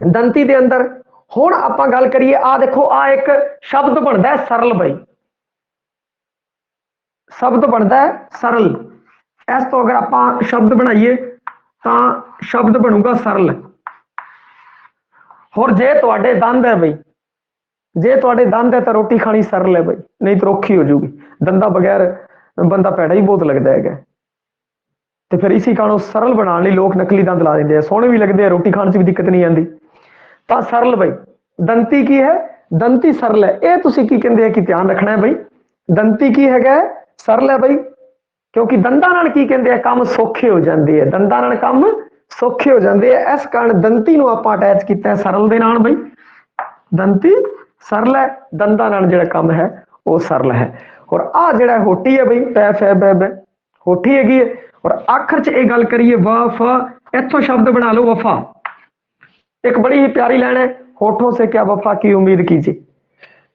ਦੰਤੀ ਦੇ ਅੰਦਰ। ਹੁਣ ਆਪਾਂ ਗੱਲ ਕਰੀਏ ਆ ਦੇਖੋ ਆ ਇੱਕ ਸ਼ਬਦ ਬਣਦਾ ਹੈ ਸਰਲ ਬਈ, ਸ਼ਬਦ ਬਣਦਾ ਹੈ ਸਰਲ। ਇਸ ਤੋਂ ਅਗਰ ਆਪਾਂ ਸ਼ਬਦ ਬਣਾਈਏ ਤਾਂ ਸ਼ਬਦ ਬਣੂਗਾ ਸਰਲ। ਹੋਰ ਜੇ ਤੁਹਾਡੇ ਦੰਦ ਹੈ ਬਈ ਜੇ ਤੁਹਾਡੇ ਦੰਦ ਹੈ ਤਾਂ ਰੋਟੀ ਖਾਣੀ ਸਰਲ ਹੈ ਬਈ, ਨਹੀਂ ਤਾਂ ਔਖੀ ਹੋ ਜੂਗੀ। ਦੰਦਾਂ ਬਗੈਰ ਬੰਦਾ ਭੈੜਾ ਹੀ ਬਹੁਤ ਲੱਗਦਾ ਹੈਗਾ ਤੇ ਫਿਰ ਇਸੇ ਕਾਰਨ ਸਰਲ ਬਣਾਉਣ ਲਈ ਲੋਕ ਨਕਲੀ ਦੰਦ ਲਾ ਦਿੰਦੇ ਆ, ਸੋਹਣੇ ਵੀ ਲੱਗਦੇ ਆ, ਰੋਟੀ ਖਾਣ 'ਚ ਵੀ ਦਿੱਕਤ ਨਹੀਂ ਆਉਂਦੀ। ਤਾਂ ਸਰਲ ਬਈ ਦੰਤੀ ਕੀ ਹੈ ਦੰਤੀ ਸਰਲ ਹੈ। ਇਹ ਤੁਸੀਂ ਕੀ ਕਹਿੰਦੇ ਆ ਕਿ ਧਿਆਨ ਰੱਖਣਾ ਹੈ ਬਈ ਦੰਤੀ ਕੀ ਹੈਗਾ ਸਰਲ ਹੈ ਬਈ, ਕਿਉਂਕਿ ਦੰਦਾਂ ਨਾਲ ਕੀ ਕਹਿੰਦੇ ਆ ਕੰਮ ਸੌਖੇ ਹੋ ਜਾਂਦੇ ਆ, ਦੰਦਾਂ ਨਾਲ ਕੰਮ ਸੌਖੇ ਹੋ ਜਾਂਦੇ ਆ। ਇਸ ਕਾਰਨ ਦੰਤੀ ਨੂੰ ਆਪਾਂ ਅਟੈਚ ਕੀਤਾ ਸਰਲ ਦੇ ਨਾਲ ਬਈ ਦੰਤੀ ਸਰਲ ਹੈ, ਦੰਦਾਂ ਨਾਲ ਜਿਹੜਾ ਕੰਮ ਹੈ ਉਹ ਸਰਲ ਹੈ। ਔਰ ਆ ਜਿਹੜਾ ਹੋਟੀ ਹੈ ਬਈ ਪੈ ਫੈ ਬੈ ਬੈ ਹੋਠੀ ਹੈਗੀ ਹੈ। ਔਰ ਆਖਰ ਚ ਇਹ ਗੱਲ ਕਰੀਏ ਵਫਾ ਇੱਥੋਂ ਸ਼ਬਦ ਬਣਾ ਲਓ ਵਫਾ, ਇੱਕ ਬੜੀ ਹੀ ਪਿਆਰੀ ਲਾਈਨ ਹੈ ਹੋਠੋਂ ਸੇ ਕਿਆ ਵਫਾ ਕੀ ਉਮੀਦ ਕੀਜੇ।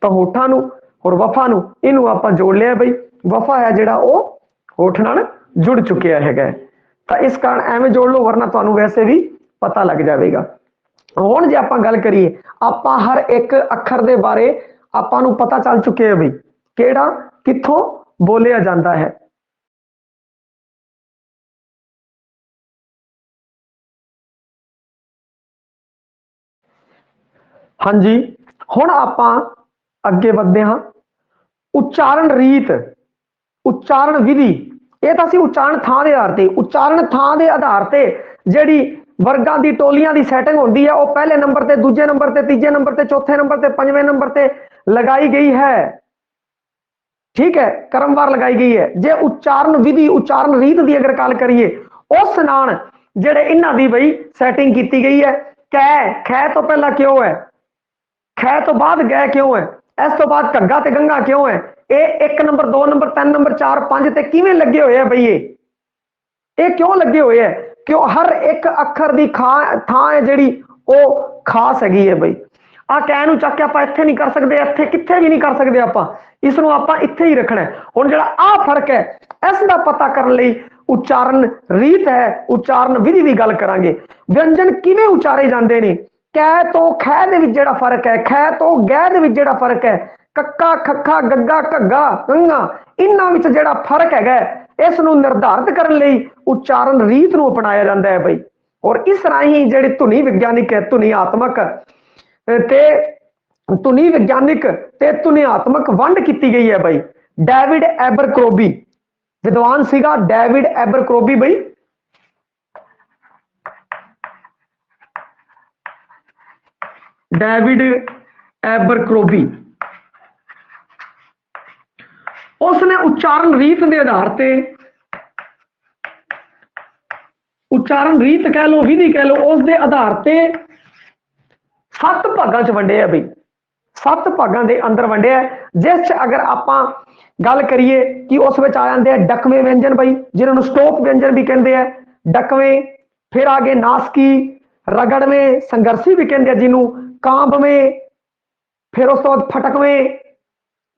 ਤਾਂ ਹੋਠਾਂ ਨੂੰ ਔਰ ਵਫਾ ਨੂੰ ਇਹਨੂੰ ਆਪਾਂ ਜੋੜ ਲਿਆ ਬਈ, ਵਫਾ ਹੈ ਜਿਹੜਾ ਉਹ ਹੋਠ ਨਾਲ ਜੁੜ ਚੁੱਕਿਆ ਹੈਗਾ। ਤਾਂ ਇਸ ਕਾਰਨ ਐਵੇਂ ਜੋੜ ਲਓ ਵਰਨਾ ਤੁਹਾਨੂੰ ਵੈਸੇ ਵੀ ਪਤਾ ਲੱਗ ਜਾਵੇਗਾ। ਹੁਣ ਜੇ ਆਪਾਂ ਗੱਲ ਕਰੀਏ ਆਪਾਂ ਹਰ ਇੱਕ ਅੱਖਰ ਦੇ ਬਾਰੇ ਆਪਾਂ ਨੂੰ ਪਤਾ ਚੱਲ ਚੁੱਕਿਆ ਬਈ ਕਿਹੜਾ ਕਿੱਥੋਂ ਬੋਲਿਆ ਜਾਂਦਾ ਹੈ। ਹਾਂਜੀ ਹੁਣ ਆਪਾਂ ਅੱਗੇ ਵਧਦੇ ਹਾਂ। ਉਚਾਰਨ ਰੀਤ ਉਚਾਰਨ ਵਿਧੀ ਇਹ ਤਾਂ ਸੀ ਉਚਾਰਨ ਥਾਂ ਦੇ ਆਧਾਰ ਤੇ, ਉਚਾਰਨ ਥਾਂ ਦੇ ਆਧਾਰ ਤੇ ਜਿਹੜੀ ਵਰਗਾਂ ਦੀ ਟੋਲੀਆਂ ਦੀ ਸੈਟਿੰਗ ਹੁੰਦੀ ਹੈ ਉਹ ਪਹਿਲੇ ਨੰਬਰ ਤੇ ਦੂਜੇ ਨੰਬਰ ਤੇ ਤੀਜੇ ਨੰਬਰ ਤੇ ਚੌਥੇ ਨੰਬਰ ਤੇ ਪੰਜਵੇਂ ਨੰਬਰ ਤੇ ਲਗਾਈ ਗਈ ਹੈ। ठीक है क्रमवार लगाई गई है। जे उच्चारण विधि उच्चारण रीत की अगर गल करिए उस नाल जेड़े इन्हां दी बई सैटिंग की गई है। कै खे तो पहला क्यों है, खे तो बाद गै क्यों है, इस तो बाद घग्गा ते गंगा क्यों है, ये 1 नंबर 2 नंबर 3 नंबर 4 5 ते किवें लगे हुए है बई, ये क्यों लगे हुए है, क्यों हर एक अखर की थां है जिहड़ी वो खास हैगी है बई। आ कै नूं चक के आपां इत्थे नहीं कर सकते, इत्थे कित्थे भी नहीं कर सकते, आपां इसनूं आपां इत्थे ही रखना है। हुण जिहड़ा आ फर्क है इसका पता करने लई उच्चारण रीत है, उच्चारण विधि की गल करांगे। व्यंजन किवें उच्चारे जांदे ने, कै तो खै दे विच जिहड़ा फर्क है, खै तो गै दे विच जिहड़ा फर्क है, कक्का खक्खा गग्गा घग्गा गंगा, इन्हां विच जिहड़ा फर्क हैगा इस नूं निर्धारित करने लई उच्चारण रीत नूं अपनाया जांदा है बई। और इस राही जिहड़े धुनी विग्यानिक है, धुनी आत्मक ते धुनी विग्यानिक ते धुनियात्मक वंड की गई है बई। डेविड एबरक्रोबी विद्वान सीगा, डेविड एबरक्रोबी बई, डेविड एबरक्रोबी उसने उच्चारण रीत के आधार पे, उच्चारण रीत कह लो विधि कह लो, उसके आधार पे 7 भागों च वंडे है बई, 7 भागों के अंदर वंडे है। जिस अगर आपां गल करिए कि उस आ जाते हैं डकवे व्यंजन बई, जिन्होंने स्टोप व्यंजन भी कहते हैं, डकवे, फिर आगे नासकी, रगड़वे, संघर्षी भी कहते हैं जिन्हों, कांबवे, फिर उस तो बाद फटकवे,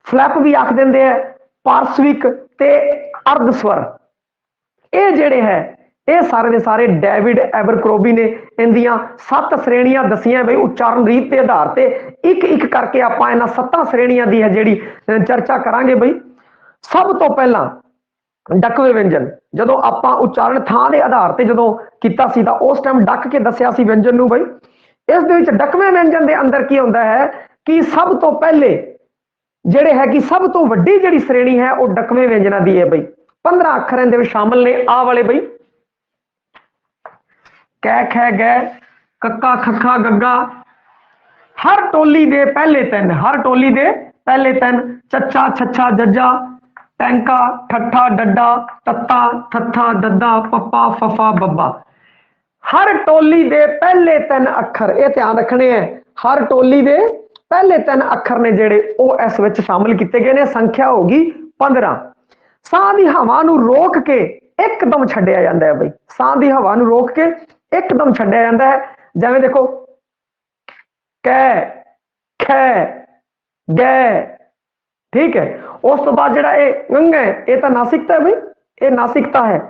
फ्लैप भी आख देंगे है, पार्श्विक ते अर्धस्वर, ये जेड़े है ये सारे के सारे डेविड एबरक्रोबी ने इंदियां 7 श्रेणियां दसियां बई। उच्चारण रीत के आधार पे एक एक करके आपां इन्हां 7 श्रेणियां दी है जेड़ी चर्चा करांगे बई। सब तो पहला डकवे व्यंजन, जदों आपां उच्चारण थां के आधार पे जदों कीता सी तां उस टाइम डक के दसिया सी व्यंजन नूं बई। इस दे विच डकवे व्यंजन के अंदर की हुंदा है कि सब तो पहले जेड़े है कि सब तो वड्डी जेड़ी श्रेणी है वो डकवे व्यंजनां दी है बई। 15 अखर इहदे विच शामिल ने आ वाले बई, कै खै गै कक्का खक्खा गग्गा, हर टोली दे पहले 3, हर टोली दे पहले 3, चच्चा छच्छा जज्जा, टैंका ठट्ठा डड्डा, तत्ता थत्था दद्दा, पप्पा फफा बब्बा, हर टोली दे पहले 3 अखर, ये ध्यान रखने हैं, हर टोली दे पहले 3 अखर ने जेड़े वो इस विच शामिल किए गए ने। संख्या होगी 15। साह की हवा नूं रोक के एकदम छड्डिया जाता है बई, साह की हवा नूं रोक के एकदम छड्डिया जाता है। जिवें देखो कै खै गै, ठीक है। उस तो बाद जिहड़ा ये गंग है ये तो नासिकता है बई, ये नासिकता है,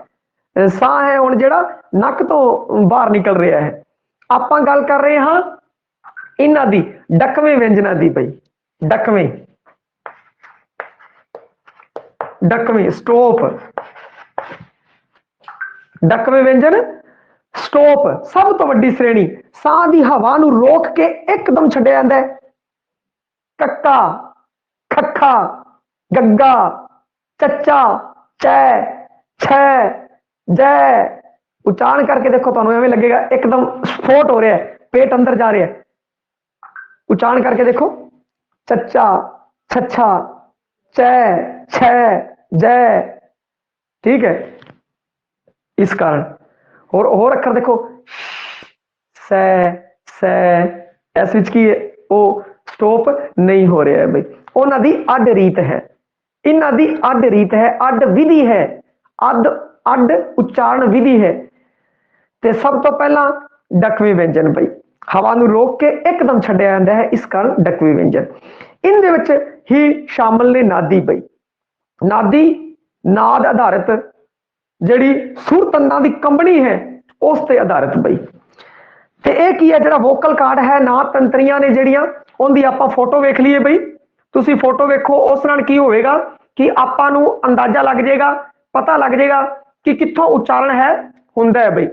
साह है हुण जिहड़ा नक तो बाहर निकल रहा है। आपां गल कर रहे हाँ इन्हां दी डकवे व्यंजनां दी बई, डकवे डकवे स्टोप, डकवे व्यंजन स्टोप सब तो वड्डी श्रेणी, साह की हवा नूं रोक के एकदम छड्डिया जांदा है। कक्का खक्खा गग्गा चच्चा चै छै जै, उच्चारण करके देखो तुहानूं एवें लगेगा एकदम स्फोट हो रहा है, पेट अंदर जा रहा है। उच्चारण करके देखो चच्चा छच्छा चै छै जै, ठीक है। इस कारण और अखर देखो सै सै, इस विच की वो स्टोप नहीं हो रहा है बई। उन्हां दी अड रीत है, इन्हां दी अड रीत है, अड विधि है, अड अड उच्चारण विधि है। ते सब तो पहला डकवे व्यंजन बई, हवा नूं रोक के एकदम छड्डिया जांदा है, इस कारण डकवे व्यंजन। इनदे विच ही शामिल ने नादी बई, नादी नाद आधारित जिहड़ी सुर तंदां दी कंबनी है उस ते आधारित बई। ते एक ही है जिहड़ा वोकल कार्ड है, नाद तंत्रियां ने जिहड़ियां उनदी आपां फोटो वेख लीए बई। तुसी फोटो वेखो, उस नाल की होवेगा कि आपां नूं अंदाजा लग जाएगा, पता लग जाएगा कि कित्थों उच्चारण है हुंदा है बई।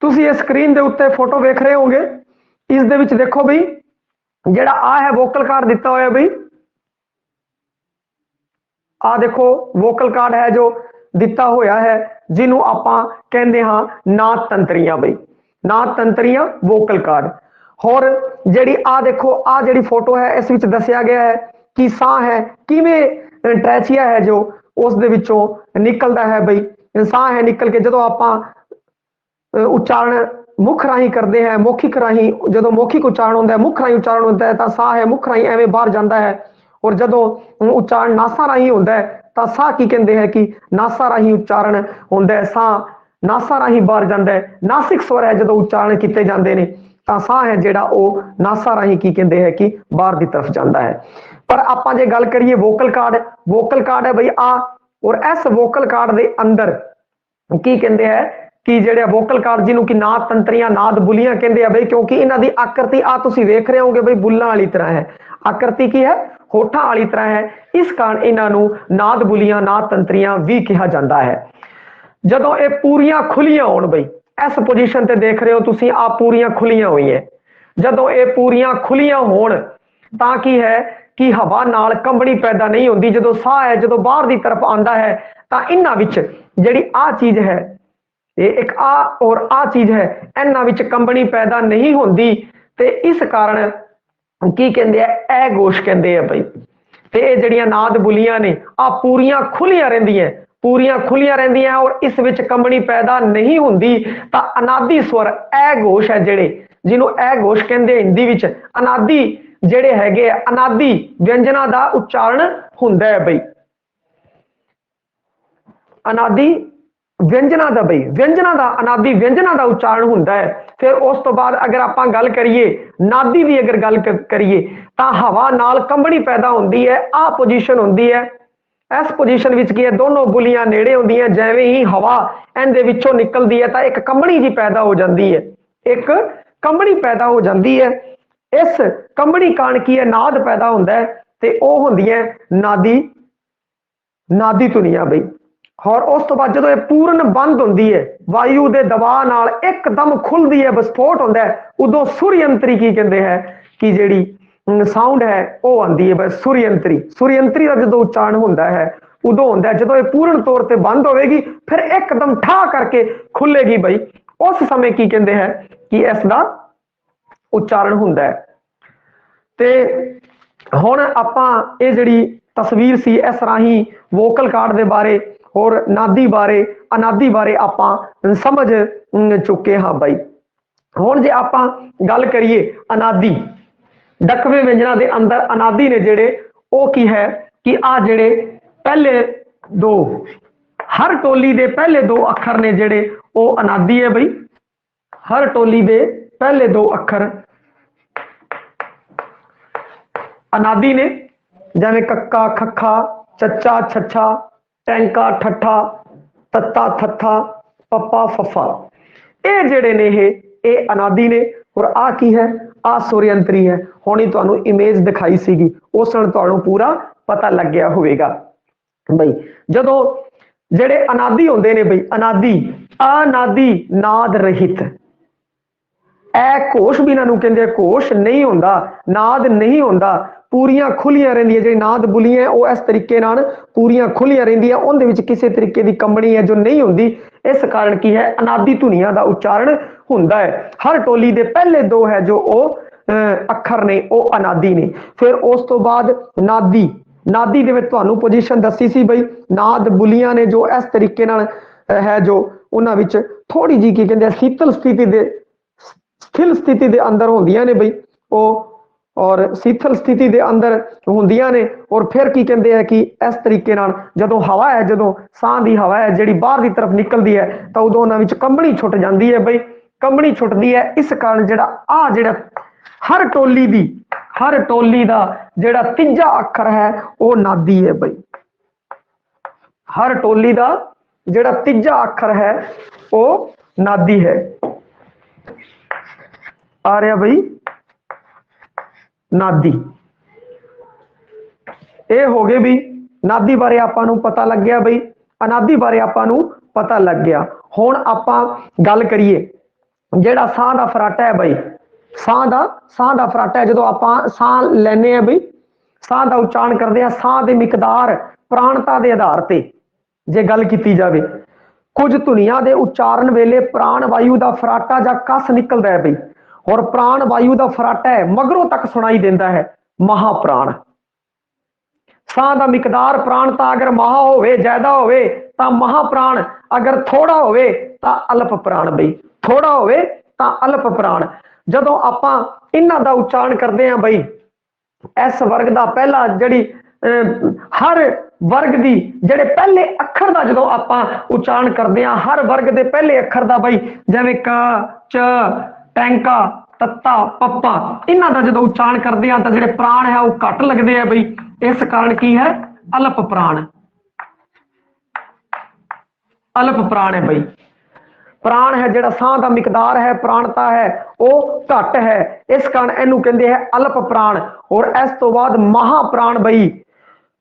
तुसी इस स्क्रीन दे उत्ते फोटो वेख रहे होगे, इस दे विच देखो बई जिहड़ा आ है वोकल कार्ड दिता होया बई, आ देखो वोकल कार्ड है जो दिता होया है, जिन्हों आपां कहंदे हां नाद तंत्रियां बई, नाद तंत्रियां वोकल कार्ड। और जिहड़ी आ देखो आ जिहड़ी फोटो है इस विच दस्सिया गया है कि साह है किवें ट्रैचिया है जो उस दे विचों निकलदा है बई। साह है निकल के जदों आपां उच्चारण मुख राही करते हैं, मौखिक राही जो मौखिक उच्चारण होता है, मुख राही उच्चारण होता है तो साह है मुख राही एवं बाहर जाता है। और जो उच्चारण नासा राही होता है तो साह की कहते हैं कि नासा राही उच्चारण होता है, साह नासा राही बाहर जाता है। नासिक स्वर है जो उच्चारण किए जाते हैं तो साह है जोड़ा वो नासा राही की कहते हैं कि बाहर की तरफ जाता है। पर आप जो गल करिए वोकल कार्ड है बई आ, और इस वोकल कार्ड के अंदर की कहते हैं कि ਜਿਹੜੇ ਵੋਕਲ ਕਾਰਡ ਜਿਹਨੂੰ ਕਿ ਨਾਦ ਤੰਤਰੀਆਂ ਨਾਦ ਬੁਲੀਆਂ ਕਹਿੰਦੇ ਆ ਬਈ, ਕਿਉਂਕਿ ਇਹਨਾਂ ਦੀ ਆਕਰਤੀ ਆ ਤੁਸੀਂ ਵੇਖ ਰਹੇ ਹੋਗੇ ਬਈ ਬੁੱਲਾਂ ਵਾਲੀ ਤਰ੍ਹਾਂ ਹੈ। ਆਕਰਤੀ ਕੀ ਹੈ? ਹੋਠਾਂ ਵਾਲੀ ਤਰ੍ਹਾਂ ਹੈ। ਇਸ ਕਾਰਨ ਇਹਨਾਂ ਨੂੰ ਨਾਦ ਬੁਲੀਆਂ ਨਾਦ ਤੰਤਰੀਆਂ ਵੀ ਕਿਹਾ ਜਾਂਦਾ ਹੈ। ਜਦੋਂ ਇਹ ਪੂਰੀਆਂ ਖੁੱਲੀਆਂ ਹੋਣ ਬਈ, ਇਸ ਪੋਜੀਸ਼ਨ ਤੇ ਦੇਖ ਰਹੇ ਹੋ ਤੁਸੀਂ ਆ ਪੂਰੀਆਂ ਖੁੱਲੀਆਂ ਹੋਈਆਂ, ਜਦੋਂ ਇਹ ਪੂਰੀਆਂ ਖੁੱਲੀਆਂ ਹੋਣ ਤਾਂ ਕੀ ਹੈ ਕਿ ਹਵਾ ਨਾਲ ਕੰਬਣੀ ਪੈਦਾ ਨਹੀਂ ਹੁੰਦੀ। ਜਦੋਂ ਸਾਹ ਹੈ ਜਦੋਂ ਬਾਹਰ ਦੀ ਤਰਫ ਆਉਂਦਾ ਹੈ ਤਾਂ ਇਹਨਾਂ ਵਿੱਚ ਜਿਹੜੀ ਆ ਚੀਜ਼ ਹੈ ये एक आ और आ चीज है, इन्हां विच कंबनी पैदा नहीं होंदी ते इस कारण की कहंदे आ ए घोष कहंदे आ बई। ते ये जड़ियां नाद बुलियां ने आ पूरियां खुलियां रहिंदियां और इस विच कंबनी पैदा नहीं होंदी तां अनादि स्वर ए घोष है जेड़े जिन्हों ए घोष कहंदे हिंदी विच अनादि जेड़े हैगे अनादि व्यंजना दा उच्चारण हुंदा है बई। अनादि व्यंजना का बई व्यंजना का अनादि व्यंजना का उच्चारण होंदा है। फिर उस तो बाद अगर आप गल करिए नादी की अगर गल करिए तो हवा नाल कंबनी पैदा होंदी है। आ पोजीशन होंदी है, इस पोजीशन विच की है दोनों बुलियां नेड़े होंदियां, जिवें ही हवा इहदे विचों निकलदी है तो एक कंबनी जी पैदा हो जाती है, एक कंबनी पैदा हो जाती है। इस कंबनी कारण की है नाद पैदा होंदा है ते ओह होंदियां नादी धुनियां बई। और उस तो बाद जो पूर्ण बंद होंदी है वायु के दबाव नाल एकदम खुलती है, विस्फोट होंदा है, उदों सुरयंत्री की कहते हैं कि जिहड़ी साउंड है वह आती है बस सुरयंत्री का जो उच्चारण होंदा है उदों होंदा है। जो पूर्ण तौर पर बंद होगी फिर एकदम ठा करके खुलेगी बई, उस समय की कहते हैं कि इसका उच्चारण होंदा है। ते हुण आपां ये जिहड़ी तस्वीर सी इस राही वोकल कार्ड के बारे और नादी बारे अनादी बारे आपां समझ चुके हाँ बई। हुण जे आपां गल करिए अनादी डकवे व्यंजना के अंदर अनादी ने जेड़े ओ की है कि आ जेड़े पहले दो हर टोली दे पहले दो अखर ने जेड़े ओ अनादी है बई। हर टोली दे पहले दो अखर अनादी ने, जिवें कक्का खक्खा चच्चा छच्छा टैंका ठट्ठा तत्ता थत्था पप्पा फफा, ये जेड़े ने ये अनादी ने। और आ की है आ सुरयंत्री है। हुणी तुहानू इमेज दिखाई सीगी उस नाल तुहानू पूरा पता लग गया होवेगा बई। जदों जेड़े अनादी होंदे ने बई अनादी अनादी नाद रहित ए घोष भी इन्हां नू कहंदे घोष नहीं होंदा, नाद नहीं होंदा, पूरियां खुलियां रहिंदियां। जिहड़ी नाद बुलियां है वो इस तरीके नाल पूरियां खुलियां रहिंदियां, उहदे विच किसी तरीके की कंबनी है जो नहीं होंदी। इस कारण की है अनादी धुनियां का उच्चारण हुंदा है। हर टोली दे पहले दो है जो ओ अखर ने वो अनादी ने। फिर उस तो बाद नादी दे विच तुहानू पोजीशन दसी सी बई। नाद बुलियां ने जो इस तरीके नाल है जो उन्हां विच थोड़ी जी की कहंदे शीतल स्थिति दे स्थिर स्थिति के अंदर होंदियां ने बई वो, और शीतल स्थिति के अंदर होंदियां ने। और फिर की कहते हैं कि इस तरीके नाल जदों हवा है जदों साह की हवा है जिहड़ी बाहर की तरफ निकलती है तो उदों उन्हां विच कंबनी छुट जाती है बई, कंबनी छुटती है। इस कारण जिहड़ा आ जिहड़ा हर टोली का जिहड़ा तीजा अखर है वो नादी है बई। हर टोली का जिहड़ा तीजा अखर है वो नादी है। आ रहा बई नादी, ये हो गए भी नादी बारे आपां नू पता लग गया बई, अनादी बारे आपां नू पता लग गया। हुण आपां गल करिए जेड़ा साह दा फराटा है बई, साह दा फराटा है। जदों आपां साह लैने आ बई, साह दा उच्चारण करदे आ, साह दी मिकदार प्राणता दे आधार ते जे गल कीती जावे, कुछ धुनियां दे उच्चारण वेले प्राण वायु दा फराटा जां कस निकलदा है बई, और प्राण वायु का फराटा है मगरों तक सुनाई देता है महाप्राण। साह का मिकदार प्राणता अगर महा होवे ज्यादा होवे तां महाप्राण, अगर थोड़ा होवे तां अल्प प्राण बई। थोड़ा होवे ਤਾਂ ਅਲਪ ਪ੍ਰਾਣ। ਜਦੋਂ ਆਪਾਂ ਇਹਨਾਂ ਦਾ ਉਚਾਰਨ ਕਰਦੇ ਹਾਂ ਬਈ, ਇਸ ਵਰਗ ਦਾ ਪਹਿਲਾ ਜਿਹੜੀ ਹਰ वर्ग की जेडे पहले अखर का जो आप उच्चारण करते हैं, हर वर्ग के पहले अखर का बई जिवें क च टैंका तत्ता पप्पा, इन्हां दा जो उच्चारण करते हैं तो जेडे प्राण है वो घट लगते हैं बई, इस कारण की है अल्प प्राण। अल्प प्राण है बई, प्राण है जिहड़ा साह का मिकदार है, प्राणता है वो घट है, इस कारण इनू कहते हैं अल्प प्राण। और इस तो बाद महाप्राण बई,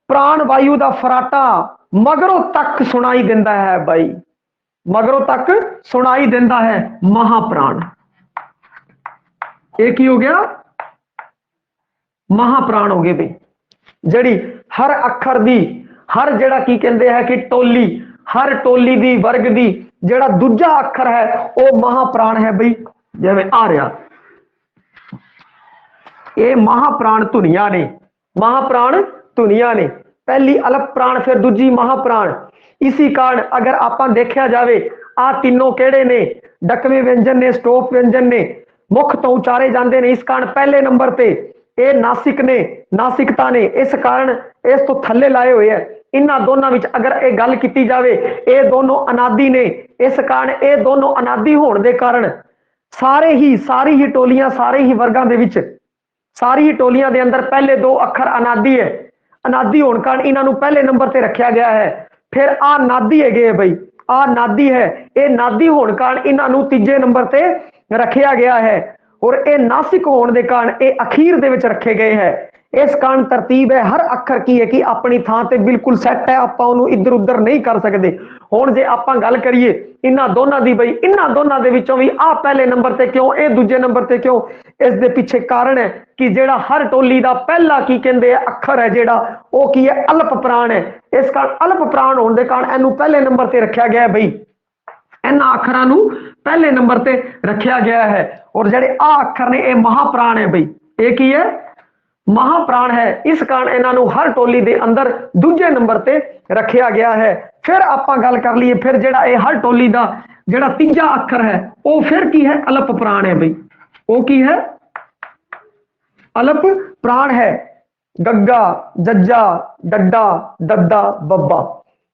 प्राण वायु का फराटा मगरों तक सुनाई देता है बई, मगरों तक सुनाई देता है महाप्राण। एक ही हो गया महाप्राण हो गए बई, जड़ी हर अखर दी हर जेड़ा की कहते हैं कि टोली, हर टोली दी वर्ग दी जेड़ा दूजा अखर है वो महाप्राण है बई। जिवें आ रहा ये महाप्राण धुनिया ने, महाप्राण धुनिया ने, पहली अल्प प्राण फिर दूजी महाप्राण। इसी कारण अगर आप देखा जाए आ तीनों केड़े ने, डकवे व्यंजन ने, स्टोप व्यंजन ने, मुख तो उचारे जाते हैं, इस कारण पहले नंबर पे ये नासिक ने, नासिकता ने, इस कारण इस तो थले लाए हुए है। इन्हां दोनों विच अगर ये गल की जाए ये दोनों अनादि ने, इस कारण ये दोनों अनादि होने के कारण सारी ही टोलियां सारे ही वर्गां दे विच सारी ही टोलियां दे अंदर पहले दो अखर अनादि है, अनादि होने कारण इन्हां नूं पहले नंबर ते रखा गया है। फिर आ नादी है बई, आ नादी है, ये नादी होने कारण इन्हां नूं तीजे नंबर ते रखा गया है। और ये नासिक होने के कारण ये अखीर दे विच रखे गए हैं। इस कारण तरतीब है हर अखर की है कि अपनी थां ते बिल्कुल सैट है, आप उन्होंने इधर उधर नहीं कर सकते। हुण जे आप गल करिए इन्हां दोनों की बई, इन्हां दोनों दे विचों भी आ पहले नंबर ते क्यों, ये दूजे नंबर ते क्यों, इस दे पीछे कारण है कि जेड़ा हर टोली का पहला की कहते हैं अखर है जेड़ा वो की है अल्प प्राण है। इस कारण अल्प प्राण होने के कारण इनू पहले नंबर ते रखा गया है बई, इन्हां अखरां नू पहले नंबर ते रखा गया है। और जेडे आ अखर ने ये महाप्राण है बई, ये की है महाप्राण है, इस कारण इन्हों हर टोली के अंदर दूजे नंबर ते रखा गया है। फिर आप गल कर लीए फिर जेड़ा ये हर टोली का जेड़ा तीजा अखर है वो फिर की है अल्प प्राण है बई, वो की है अल्प प्राण है। गग्गा जज्जा डड्डा दद्दा बब्बा,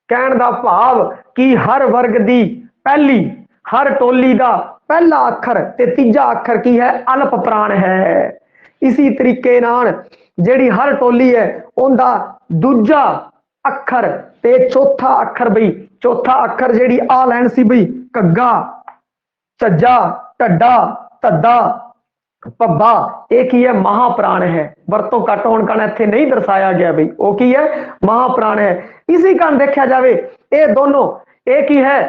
कहने का भाव कि हर वर्ग की पहली हर टोली का पहला अखर ते तीजा अखर की है अल्प प्राण है। इसी तरीके नाल जेड़ी हर टोली है उनका दूजा अखर ते चौथा अखर बई, चौथा अखर जेड़ी आ लैन सी बई घग्गा झज्जा ढड्डा धद्दा पब्बा, एक ही है महाप्राण है। वरतों घट होने कारण इत्थे नहीं दर्शाया गया बई, वो की है महाप्राण है। इसी कारण देखा जाए ये दोनों एक ही है।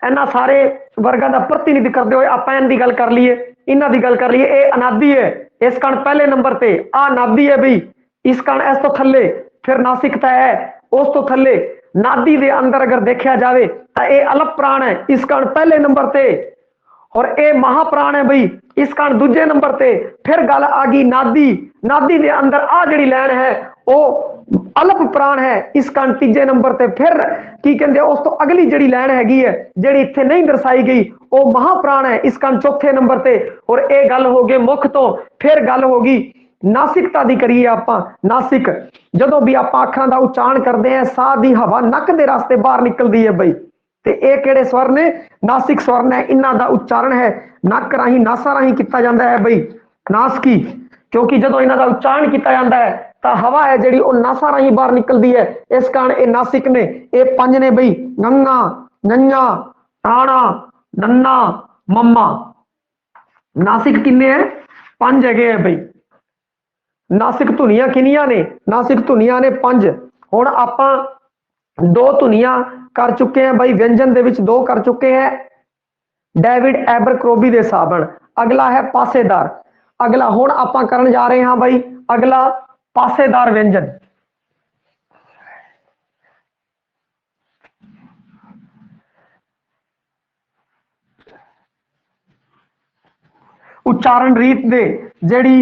इन्हां सारे वर्गों का प्रतिनिधि करते हुए आप इनकी गल कर लीए, इन्हां दी गल कर लीए, ये अनादि है, इस कारण पहले नंबर पे आ नादी है बई, इस कारण इस तो थले फिर नासिकता है, उस तो थले नादी दे अंदर अगर देखा जाए तो ये अल्प प्राण है, इस कारण पहले नंबर पे। और ये महाप्राण है बई, इस कारण दूजे नंबर पे। फिर गल आ गई नादी, नादी दे अंदर आ जिहड़ी लैन है वो अल्प प्राण है, इस कारण तीजे नंबर पे। फिर की कहते उस तो अगली जिहड़ी लैन हैगी है जिहड़ी इत्थे नहीं दर्शाई गई वो महाप्राण है, इस कारण चौथे नंबर पे। और ये गल हो गई मुख तो। फिर गल होगी नासिकता दी करिए आप। नासिक जदों भी आप अखरां दा उच्चारण करते हैं साह दी हवा नक दे रास्ते बाहर निकलती है बई, ते ये किहड़े स्वर ने, नासिक स्वर ने, इन्हां दा उच्चारण है नक राही नासा राही किया जाता है बई, नासकी। क्योंकि जदों इन्हां दा उच्चारण किया जाता है तो हवा है जिहड़ी वो नासा राही बाहर निकलती है, इस कारण ये नासिक ने। ये पंज ने बई गंगा नन्या टाणा नन्ना मम्मा, नासिक किन्ने है पंज है बई। नासिक धुनियां किनियां ने, नासिक धुनियां ने पंज। हुण आपां दो धुनियां कर चुके हैं बई, व्यंजन दे विच दो कर चुके हैं डेविड एबरक्रोबी दे साबण। अगला है पासेदार, अगला हुण आपां करन जा रहे हैं बई अगला पासेदार व्यंजन। उच्चारण रीत दे जेड़ी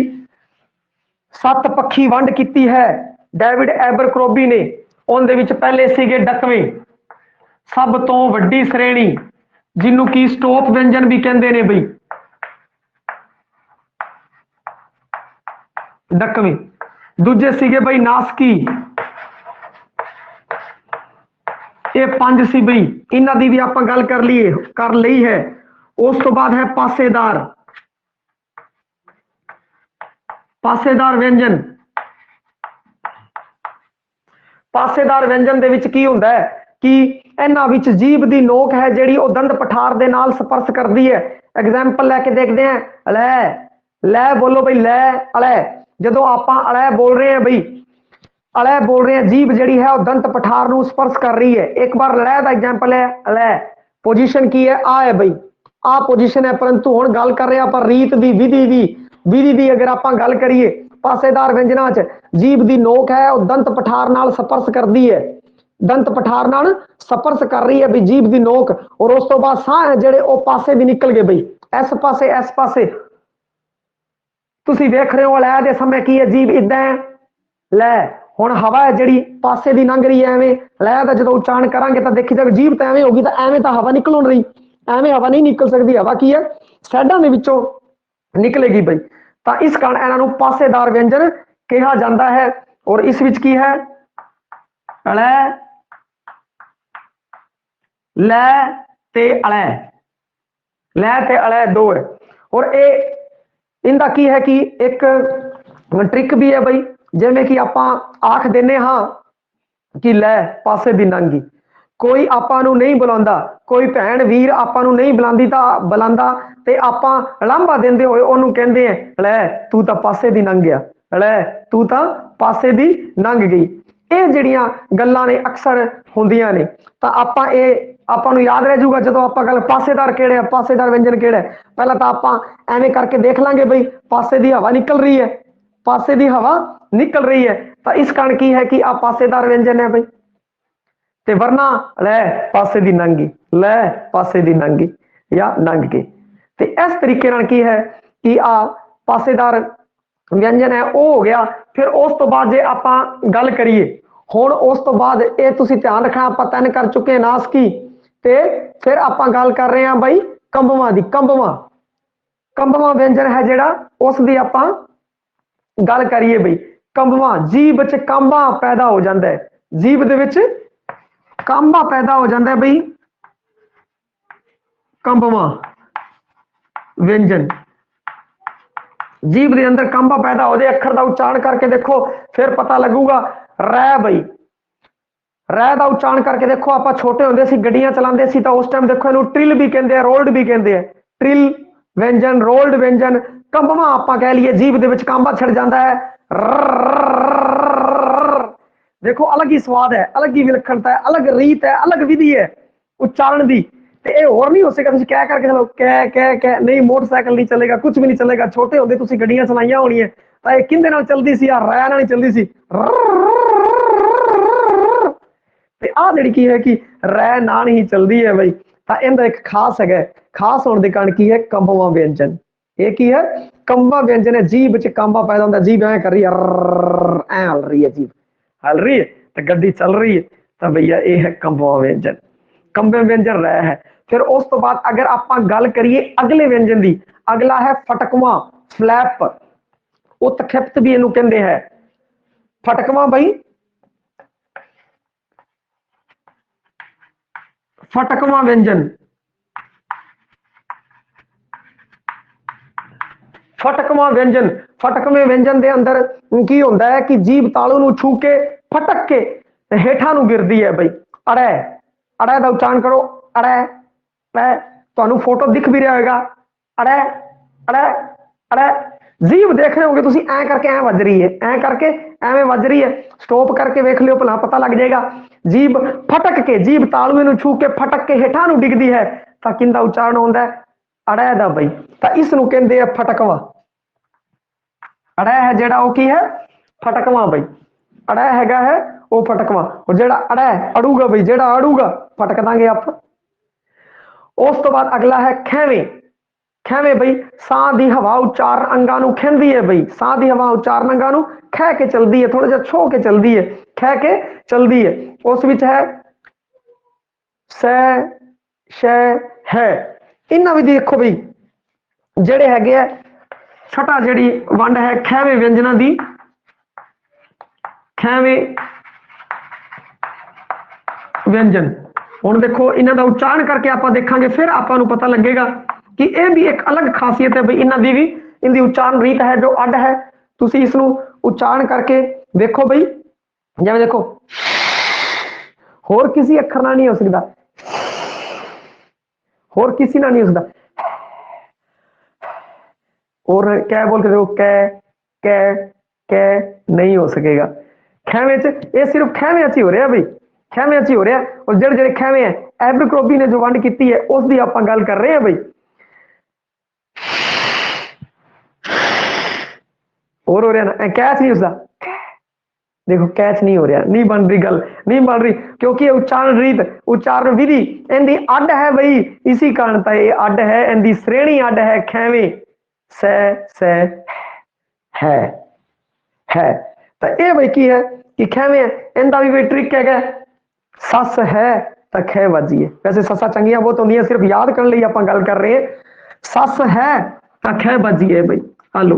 सत पक्षी वंड की है डेविड एबरक्रोबी ने, उनदे विच पहले सीगे डकवे, सब तो वड्डी श्रेणी जिन्हों की स्टोप व्यंजन भी कहते हैं बई, डकवी। दूजे सीगे बई नासकी, ये 5 सी बई, इन्हां दी भी आपां गल कर लई है। उस तो बाद है पासेदार, पासेदार व्यंजन। पासेदार व्यंजन दे विच की हुंदा है कि इन्हां विच जीभ दी नोक है जिहड़ी ਉਹ दंद पठार दे नाल स्पर्श करदी है। एग्जाम्पल लैके देखते हैं, लै लै बोलो बई, लै अलै। ਜਦੋਂ ਆਪਾਂ ਅਲੈ बोल रहे हैं बई, अलै बोल रहे हैं, जीभ ਜਿਹੜੀ है ਉਹ दंत पठार ਨੂੰ स्पर्श कर रही है। एक बार लै ਦਾ एग्जाम्पल है, अलै पोजीशन की है, आ है बई, आ पोजीशन है। परंतु हुण गल कर रहे हैं ਆਪਾਂ रीत दी, विधि दी अगर ਆਪਾਂ गल करिए पासेदार व्यंजनां च जीभ दी नोक है ਉਹ दंत पठार नाल स्पर्श करदी है, दंत पठार नाल स्पर्श कर रही है भी जीभ दी नोक। और उस तो बाद साह है ਜਿਹੜੇ ਉਹ ਪਾਸੇ ਵੀ ਨਿਕਲ ਗਏ ਬਈ, ਇਸ ਪਾਸੇ ਤੁਸੀਂ ਵੇਖ ਰਹੇ ਹੋ ਲੈ ਦੇ ਸਮੇਂ ਕੀ ਹੈ, ਜੀਭ ਇਦਾਂ ਹੈ। ਲੈ ਹੁਣ ਹਵਾ ਹੈ ਜਿਹੜੀ ਪਾਸੇ ਦੀ ਲੰਘ ਰਹੀ ਹੈ, ਐਵੇਂ ਲੈ ਦਾ ਜਦੋਂ ਉਚਾਰਨ ਕਰਾਂਗੇ ਤਾਂ ਦੇਖੀ ਜਾਵੇ ਜੀਭ ਤਾਂ ਐਵੇਂ ਹੋਗੀ, ਤਾਂ ਐਵੇਂ ਤਾਂ ਹਵਾ ਨਿਕਲਣ ਰਹੀ, ਐਵੇਂ ਹਵਾ ਨਹੀਂ ਨਿਕਲ ਸਕਦੀ। ਹਵਾ ਕੀ ਹੈ, ਸਾਈਡਾਂ ਦੇ ਵਿੱਚੋਂ ਨਿਕਲੇਗੀ ਬਈ। ਤਾਂ ਇਸ ਕਾਰਨ ਇਹਨਾਂ ਨੂੰ ਪਾਸੇਦਾਰ ਵਿਅੰਜਨ ਕਿਹਾ ਜਾਂਦਾ ਹੈ। ਔਰ ਇਸ ਵਿੱਚ ਕੀ ਹੈ, ਲੈ ਲੈ ਤੇ ਅਲੈ, ਲੈ ਤੇ ਅਲੈ ਦੋ ਹੈ। ਔਰ ਇਹ इनका की है कि एक ट्रिक भी है बई, जिवें कि आपां आख देने हाँ कि लै पासे दी नांगी, कोई आपां नूं नहीं बुलांदा, कोई भैन वीर आपां नूं नहीं बुलांदा ते आपां लांभा देंदे होए ओनूं कहंदे हैं, लै तू तां पासे दी लंघ गया, लै तू तां पासे दी लंघ गई। ਇਹ ਜਿਹੜੀਆਂ ਗੱਲਾਂ ਨੇ ਅਕਸਰ ਹੁੰਦੀਆਂ ਨੇ। ਤਾਂ ਆਪਾਂ ਨੂੰ याद रह जूगा जो आप गल पासेदार केड़े, पासेदार व्यंजन केड़ा। पहला तो आप एवें करके देख लांगे बई, पासे दी हवा निकल रही है, पासे दी हवा निकल रही है, तो इस कारण की है कि आप पासेदार व्यंजन है बई। ते वरना लै पासे दी नंगी, लै पासे दी नंगी या नंग के। ते इस तरीके नाल की है कि आ पासेदार व्यंजन है वो हो गया। फिर उस तो बाद जे आपां गल करिए हुण, उस तो बाद ये तुसीं ध्यान रखना, आपां 3 कर चुके हैं नासकी, ते फिर आपां गल कर रहे हैं बई कंबवां दी। कंबवां व्यंजन है जिहड़ा उस दी आपां गल करिए बई। कंबवां, जीभ च कांबा पैदा हो जाता है, जीभ दे विच कांबा पैदा हो जाता है बई। कंबवां व्यंजन, जीभ के अंदर कांबा पैदा हो जाए, अखर का उच्चारण करके देखो फिर पता लगूगा। रै बई, रै का उच्चारण करके देखो। आप छोटे होंदे सी गड्डियां चलाते सी तो उस टाइम देखो इन्हू ट्रिल भी कहते हैं, रोल्ड भी कहते हैं। ट्रिल व्यंजन, रोल्ड व्यंजन। कंबवा आप कह लीए, जीभ दे विच कांबा छिड़ जाता है। देखो अलग ही स्वाद है, अलग ही विलक्षणता है, अलग रीत है, अलग विधि है उच्चारण की। ते ये होर नहीं हो सकेगा, तुसीं कह करके चलो कह नहीं, मोटरसाइकिल नहीं चलेगा, कुछ भी नहीं चलेगा। छोटे होंदे तुसीं गड्डियां चलाइयां होणियां तां इह किंदे नाल चलदी सी, रै नाल चलदी सी। ते आ जिहड़ी की है कि रै नाल ही चलदी है बई। तां इहदा एक खास है, खास होने के कारण की है कंबवा व्यंजन। ये की है, कंबवा व्यंजन है। जीभ च कांबा पैदा होंदा, जीभ ऐ कर रही है, ऐ हल रही है, जीभ हल रही है तो गड्डी चल रही है, तो भैया ये है कंबवा व्यंजन। कंबे व्यंजन रै है। फिर उस तो बाद अगर आप गल करिए अगले व्यंजन की, अगला है फटकवा, फ्लैप, उत्खिप्त भी इनू कहते हैं। फटकवा बई, फटकवा व्यंजन, फटकवा व्यंजन, फटकवे व्यंजन के अंदर की होता है कि जीभ तालू नू छू के फटक के हेठा नू गिरदी है बई। अड़ै, अड़ै का उच्चारण करो, अड़ै, तुहानू फोटो दिख भी रहा होगा, अड़ै अड़ै अड़ै। जीभ देख रहे होगे तुसीं, ऐ करके ऐ वज रही है, ऐ करके एवें वज रही है। स्टॉप करके वेख लियो, भला पता लग जाएगा। जीभ फटक के, जीभ तालुए नू छू के फटक के हेठा नू डिगदी है, तां किंदा उच्चारण होंदा है, अड़ै दा बई। तां इस नू कहंदे आ फटकवा। अड़ै है जेड़ा वो की है, फटकवा बई। अड़ै हैगा है वो फटकवा। और जेड़ा अड़ै अड़ूगा बई, जेड़ा अड़ूगा फटक दांगे आप। उस तो बाद अगला है खैवे। खैवे बई, साह दी हवा उच्चारण अंगां नू खिंदी है बई। साह दी हवा उच्चारण अंगां नू खै के चलती है, थोड़ा जिहा छो के चलती है, खै के चलती है। उस विच है सै, शै, है। इन्हां भी देखो बई जेड़े हैगे आ छठा जिहड़ी वंड है खैवे व्यंजना दी, खैवे व्यंजन। हुण देखो इन्हां दा उच्चारण करके आपां देखांगे, फिर आपां नूं पता लगेगा कि यह भी एक अलग खासियत है बई, इन्हां दी भी इनकी उच्चारण रीत है जो अड है। तुसीं इसनूं उच्चारण करके देखो बई, जिवें देखो होर किसी अखर नाल नहीं हो सकता, होर किसी नाल नहीं हो सकता। और कै बोल के देखो, कै कै कै नहीं हो सकेगा। खैमे च ये सिर्फ खैमे च ही हो रहा बई, खैमे च ही हो रहा। और जेड़े जेड़े खैमे है एब्रक्रोबी ने जो वंड की है उसकी आपां गल कर रहे हैं बई। और हो रहा ना, कैच नहीं उसका, देखो कैच नहीं हो रहा, नहीं बन रही गल, नहीं बन रही, क्योंकि उच्चारण रीत उच्चारण विधि इनकी अड है बई। इसी कारण तो ये अड है, इनकी श्रेणी अड है। खैवे स है तो ये बई की है कि खैवे है, इनका भी ट्रिक है। सस है तो ख वजी है। वैसे ससा चंगियां बहुत होंगे, सिर्फ याद करने लिए आप गल कर रहे हैं। सस है तो ख वजी है बई। हलो,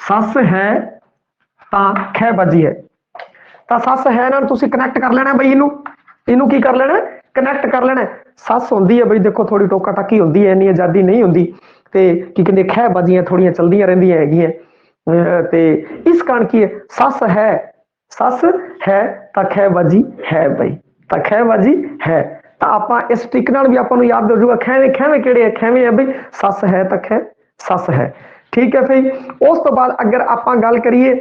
सस है तो ख वजी है, तो सस है ना तुम कनैक्ट कर लेना बई, इनू की कर लेना, कनैक्ट कर लेना। सस होंगी है बई, देखो थोड़ी टोका टाकी होंगी है, इन्नी आजादी नहीं होंगी, तो की कहते खै वजियां थोड़ियां चलदियां रहिंदियां हैगियां। ते इस कारण की है सस है तो ख वजी है बई, तो ख वजी है। तो आप इस ट्रिक नाल भी आपको याद हो जाऊगा। खैवे खैवे किहड़े है, खैवे है बई सस है तो ख सस है। ठीक है भाई। उस तो बाद अगर आप गल करिए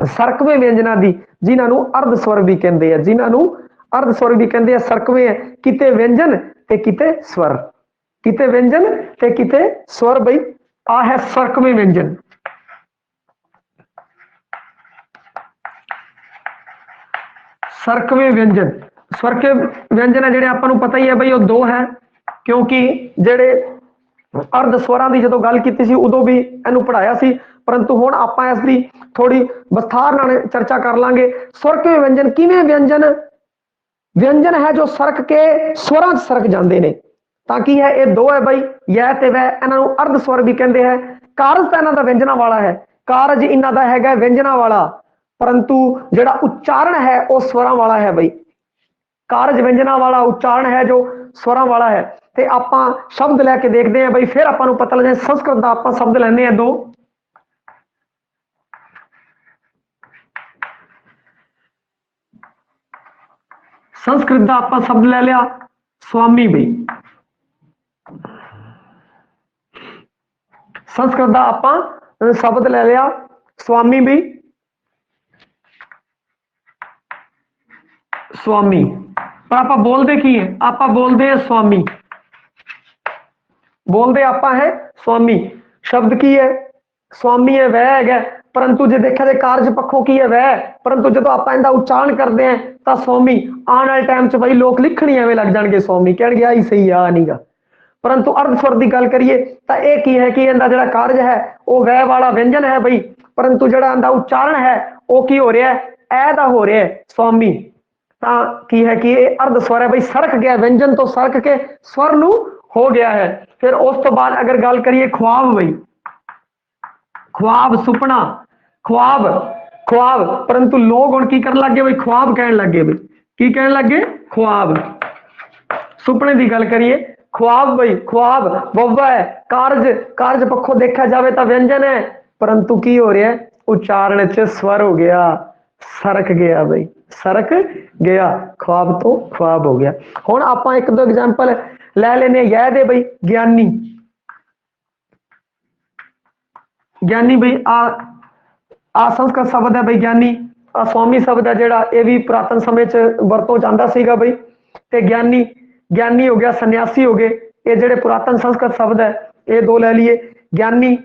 सरकवे व्यंजना की, जिन्होंने अर्ध स्वर भी कहते हैं, जिन्होंने अर्ध स्वर भी कहते हैं। सरकवे है किते व्यंजन ते किते स्वर, किते व्यंजन ते किते स्वर बई, आ है सरकवे व्यंजन। सरकवे व्यंजन, सरके व्यंजन है जिहड़े आपां नूं पता ही है बई, वो दो है, क्योंकि जिहड़े अर्ध स्वरां की जो गल की उदों भी इनू पढ़ाया सी, परंतु हुण आपां इसकी थोड़ी विस्तार नाल चर्चा कर लांगे। सरकवे व्यंजन किवें व्यंजन, व्यंजन है जो सरक के स्वरां च सरक जाते हैं। ताकि है ये दो है बई, यह ते वह, इन्हों अर्ध स्वर भी कहते हैं। कारज तो इन्हों का व्यंजना वाला है, कारज इन्हों का है व्यंजना वाला, परंतु जो उच्चारण है वह स्वरां वाला है बई। कारज व्यंजना वाला, उच्चारण है जो स्वरां वाला है। तो आप शब्द लैके देखते हैं बई, फिर आपको पता लगे। संस्कृत का आप शब्द लेने हैं दो, संस्कृत का आप शब्द ले लिया स्वामी बई, संस्कृत का आप शब्द ले लिया स्वामी भी, स्वामी। पर आप बोलते की है, आप बोलते हैं स्वामी, बोलते आप है स्वामी। शब्द की है स्वामी है वह है, परंतु जो देखा जाए कारज पक्षों की है वह, परंतु जो आप इनका उच्चारण करते हैं तो स्वामी। आने वाले टाइम च बई लोग लिखण ही एवं लग जाएंगे स्वामी, कह आई सही आ नहीं गा। परंतु अर्ध स्वर की गल करिए तो यह की है कि इनका जो कारज है वह वह वाला व्यंजन है बई, परंतु जो इनका उच्चारण है वह की हो रहा है, ऐ दा हो रहा है स्वामी। की है कि अर्ध स्वर है बई, सरक गया व्यंजन तो सरक के स्वर नू हो गया है। फिर उस तो बाद अगर गल करिए ख्वाब बई, ख्वाब सुपना, ख्वाब ख्वाब, परंतु लोग हुण की करन लग गए बई, ख्वाब कहन लग गए बई, की कहन लग गए ख्वाब। सुपने की गल करिए ख्वाब बई, ख्वाब बब्बा है, कारज कारज पक्षों देखा जाए तो व्यंजन है, परंतु की हो रहा है उच्चारण च स्वर हो गया, सरक गया बई, सरक गया, ख्वाब तो ख्वाब हो गया। हुण आपां एक दो एग्जाम्पल लै लेने यह दे बई, ज्ञानी, ज्ञानी बई आ संस्कृत शब्द है बई ज्ञानी। आ स्वामी शब्द है जिहड़ा ये भी पुरातन समय च वरतों जांदा सीगा बई। ते ज्ञानी, ज्ञानी हो गया, सन्यासी हो गए, ये जिहड़े पुरातन संस्कृत शब्द है ये दो ले लिए। ज्ञानी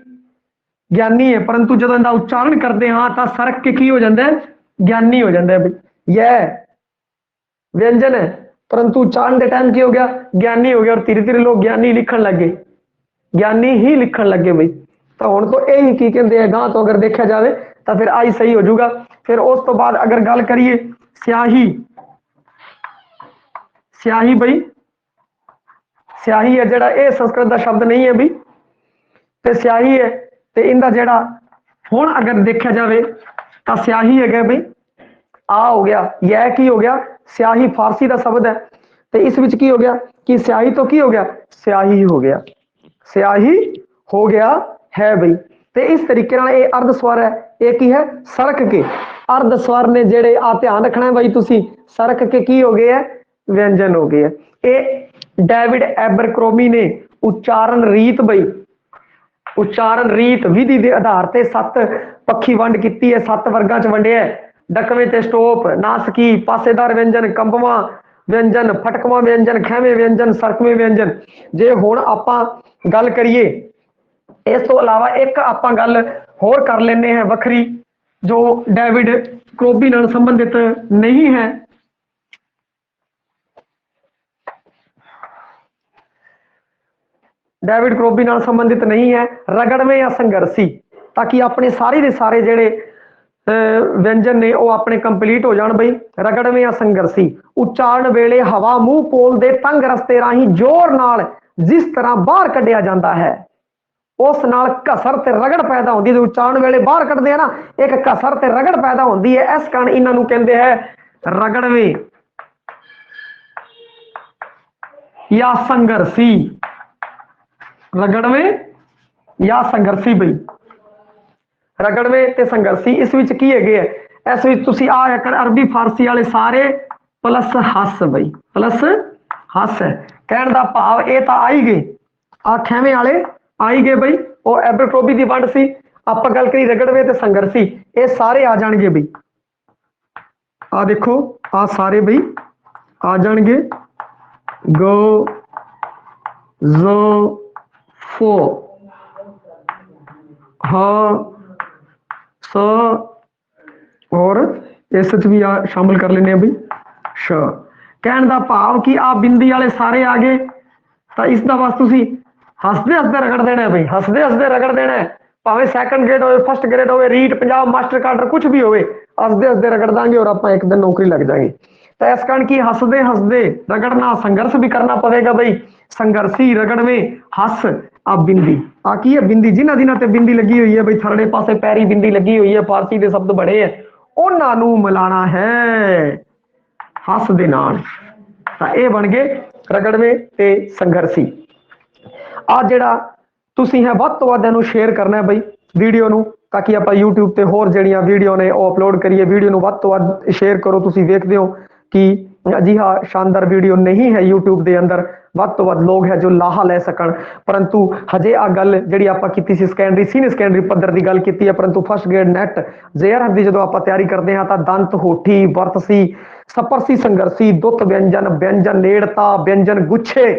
ज्ञानी है, परंतु जो इनका उच्चारण करते हाँ तो सरक के की हो जाता है, ज्ञानी हो जाता है बई। यह व्यंजन है, परंतु उच्चारण के टाइम की हो गया ज्ञानी हो गया, और धीरे धीरे लोग ज्ञानी लिखण लग गए, ज्ञानी ही लिखण लग गए बई। तो हुण तो यही की कहते हैं गां तो अगर देखा जाए तो फिर आई सही हो जाऊगा। फिर उस तो बाद अगर गल करिए स्याही, स्याही बई, स्याही है जड़ा ये संस्कृत का शब्द नहीं है बई, ਤੇ ਸਿਆਹੀ ਹੈ ਤੇ ਇਹਦਾ ਜਿਹੜਾ ਹੁਣ ਅਗਰ ਦੇਖਿਆ ਜਾਵੇ ਤਾਂ ਸਿਆਹੀ ਹੈਗਾ ਬਈ ਆ ਹੋ ਗਿਆ यह की हो गया स्याही फारसी का शब्द है तो इस विच की हो गया कि स्याही तो की हो गया स्याही हो गया स्याही हो गया है बई तो इस तरीके ये अर्ध स्वर है ये की है सरक के अर्ध स्वर ने जेड़े आ ध्यान रखना है बई तुसी सरक के की हो गए है व्यंजन हो गए है ये डेविड एबरक्रोमी ने उच्चारण रीत बई उच्चारण रीत विधि के आधार पर 7 पक्षी वंड की है 7 वर्गों च वंडिया डकवे ते स्टोप नासकी पासेदार व्यंजन कंबवा व्यंजन फटकवा व्यंजन खैमे व्यंजन सरकवे व्यंजन जे हुण आपां गल करिए इस तो अलावा एक आपां गल होर कर लेने हैं वखरी जो डेविड क्रोबी नाल संबंधित नहीं है डेविड क्रोबी नाल संबंधित नहीं है रगड़वे या संघर्षी ताकि अपने सारे दे सारे जेड़े व्यंजन ने वो अपने कंप्लीट हो जान बई रगड़वे या संघर्षी उच्चारण वेले हवा मूह पोल दे तंग रस्ते राही जोर नाल जिस तरह बाहर कढ़िया जाता है उस नाल घसर ते रगड़ पैदा होती है उच्चारण वेले बाहर कढ़ते हैं ना एक घसर ते रगड़ पैदा होती है इस कारण इन्हां नूं कहंदे है रगड़वे या संघर्षी रगड़वे या संघर्षी बई रगड़वे ते संघर्षी इस विच की है इस विच तुसी आ अरबी फारसी वाले सारे प्लस हस बई प्लस हस है कहने का भाव ये तो आई गए आ खैमे वाले आई गए बई और एबरक्रोबी की वंड सी आप गल करी रगड़वे ते संघर्षी ये सारे आ जाएंगे बई आ देखो आ सारे बई आ जाएंगे गो जो फो हाँ स और इस भी शामिल कर लेने बई श कहने का भाव कि आ बिंदी वाले सारे आ गए तो इसका बस तुसी हसदे हसदे रगड़ देना है बई हसदे हसदे रगड़ देना है भावें सैकंड ग्रेड हो फर्स्ट ग्रेड हो रीट पंजाब मास्टर कार्डर कुछ भी हो हसदे हसदे रगड़ देंगे और आप एक दिन नौकरी लग जाएगी तो इस कारण की हसदे हसदे रगड़ना संघर्ष भी करना पड़ेगा बई संघर्षी रगड़वे हस आ बिंदी आ की है बिंदी जिन्हां जिन्हां ते बिंदी लगी हुई है बई थरड़े पासे पैरी बिंदी लगी हुई है फारसी के शब्द बड़े है उन्हां नूं मिलाना है हस दे नाल तां ये बन गए रगड़वे ते संघर्षी आ जिहड़ा तुसीं है वध तों वध इहनूं शेयर करना है बई वीडियो नूं ताकि आपां YouTube ते होर जिहड़ियां वीडियो ने वो अपलोड करिए वीडियो नूं वध तों वध शेयर करो तुसीं वेखदे हो कि अजिहा शानदार वीडियो नहीं है YouTube के अंदर वध तो वध लोग है जो लाहा ले सकन परंतु हजे आ गल जिहड़ी आपां कीती सी सैकेंडरी सीनियर सैकेंडरी पद्धर की गल कीती है परंतु फर्स्ट ग्रेड नैट JRF की जो आपां तैयारी करते हैं तो दंत होठी वर्तसी सपरसी संघर्षी दुत व्यंजन व्यंजन नेड़ता व्यंजन गुच्छे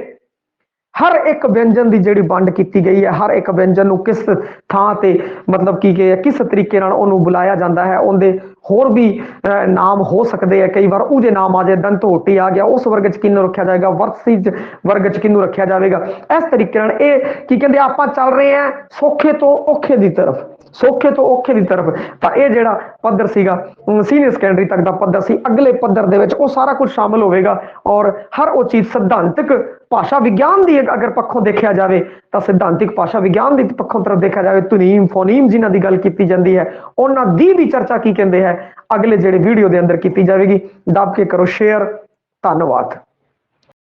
हर एक व्यंजन की जिहड़ी वंड की गई है हर एक व्यंजन नूं किस थां ते मतलब की किस तरीके नाल उहनूं बुलाया जाता है उनके होर भी नाम हो सकते हैं कई बार उहदे नाम आ जाए दंत होटी आ गया उस वर्ग च किन्नू रखा जाएगा वर्सी वर्ग च किन्नू रखा जाएगा इस तरीके नाल ये की कहते आपां चल रहे हैं सौखे तो औखे की तरफ सौखे तो औखे की तरफ तो यह जिहड़ा पद्धर सीगा सीनियर सैकेंडरी तक का पद्धर सी अगले पद्धर दे विच वो सारा कुछ शामिल होगा और हर वो चीज़ सिद्धांतिक भाषा विज्ञान की अगर पक्षों देखा जाए तो सिद्धांतिक भाषा विज्ञान की पक्षों तरफ देखा जाए तुनीम फोनीम जिन्हां की गल की जाती है उन्हां दी भी चर्चा की कहते हैं अगले जिहड़े वीडियो के अंदर की जाएगी दब के करो शेयर धन्यवाद।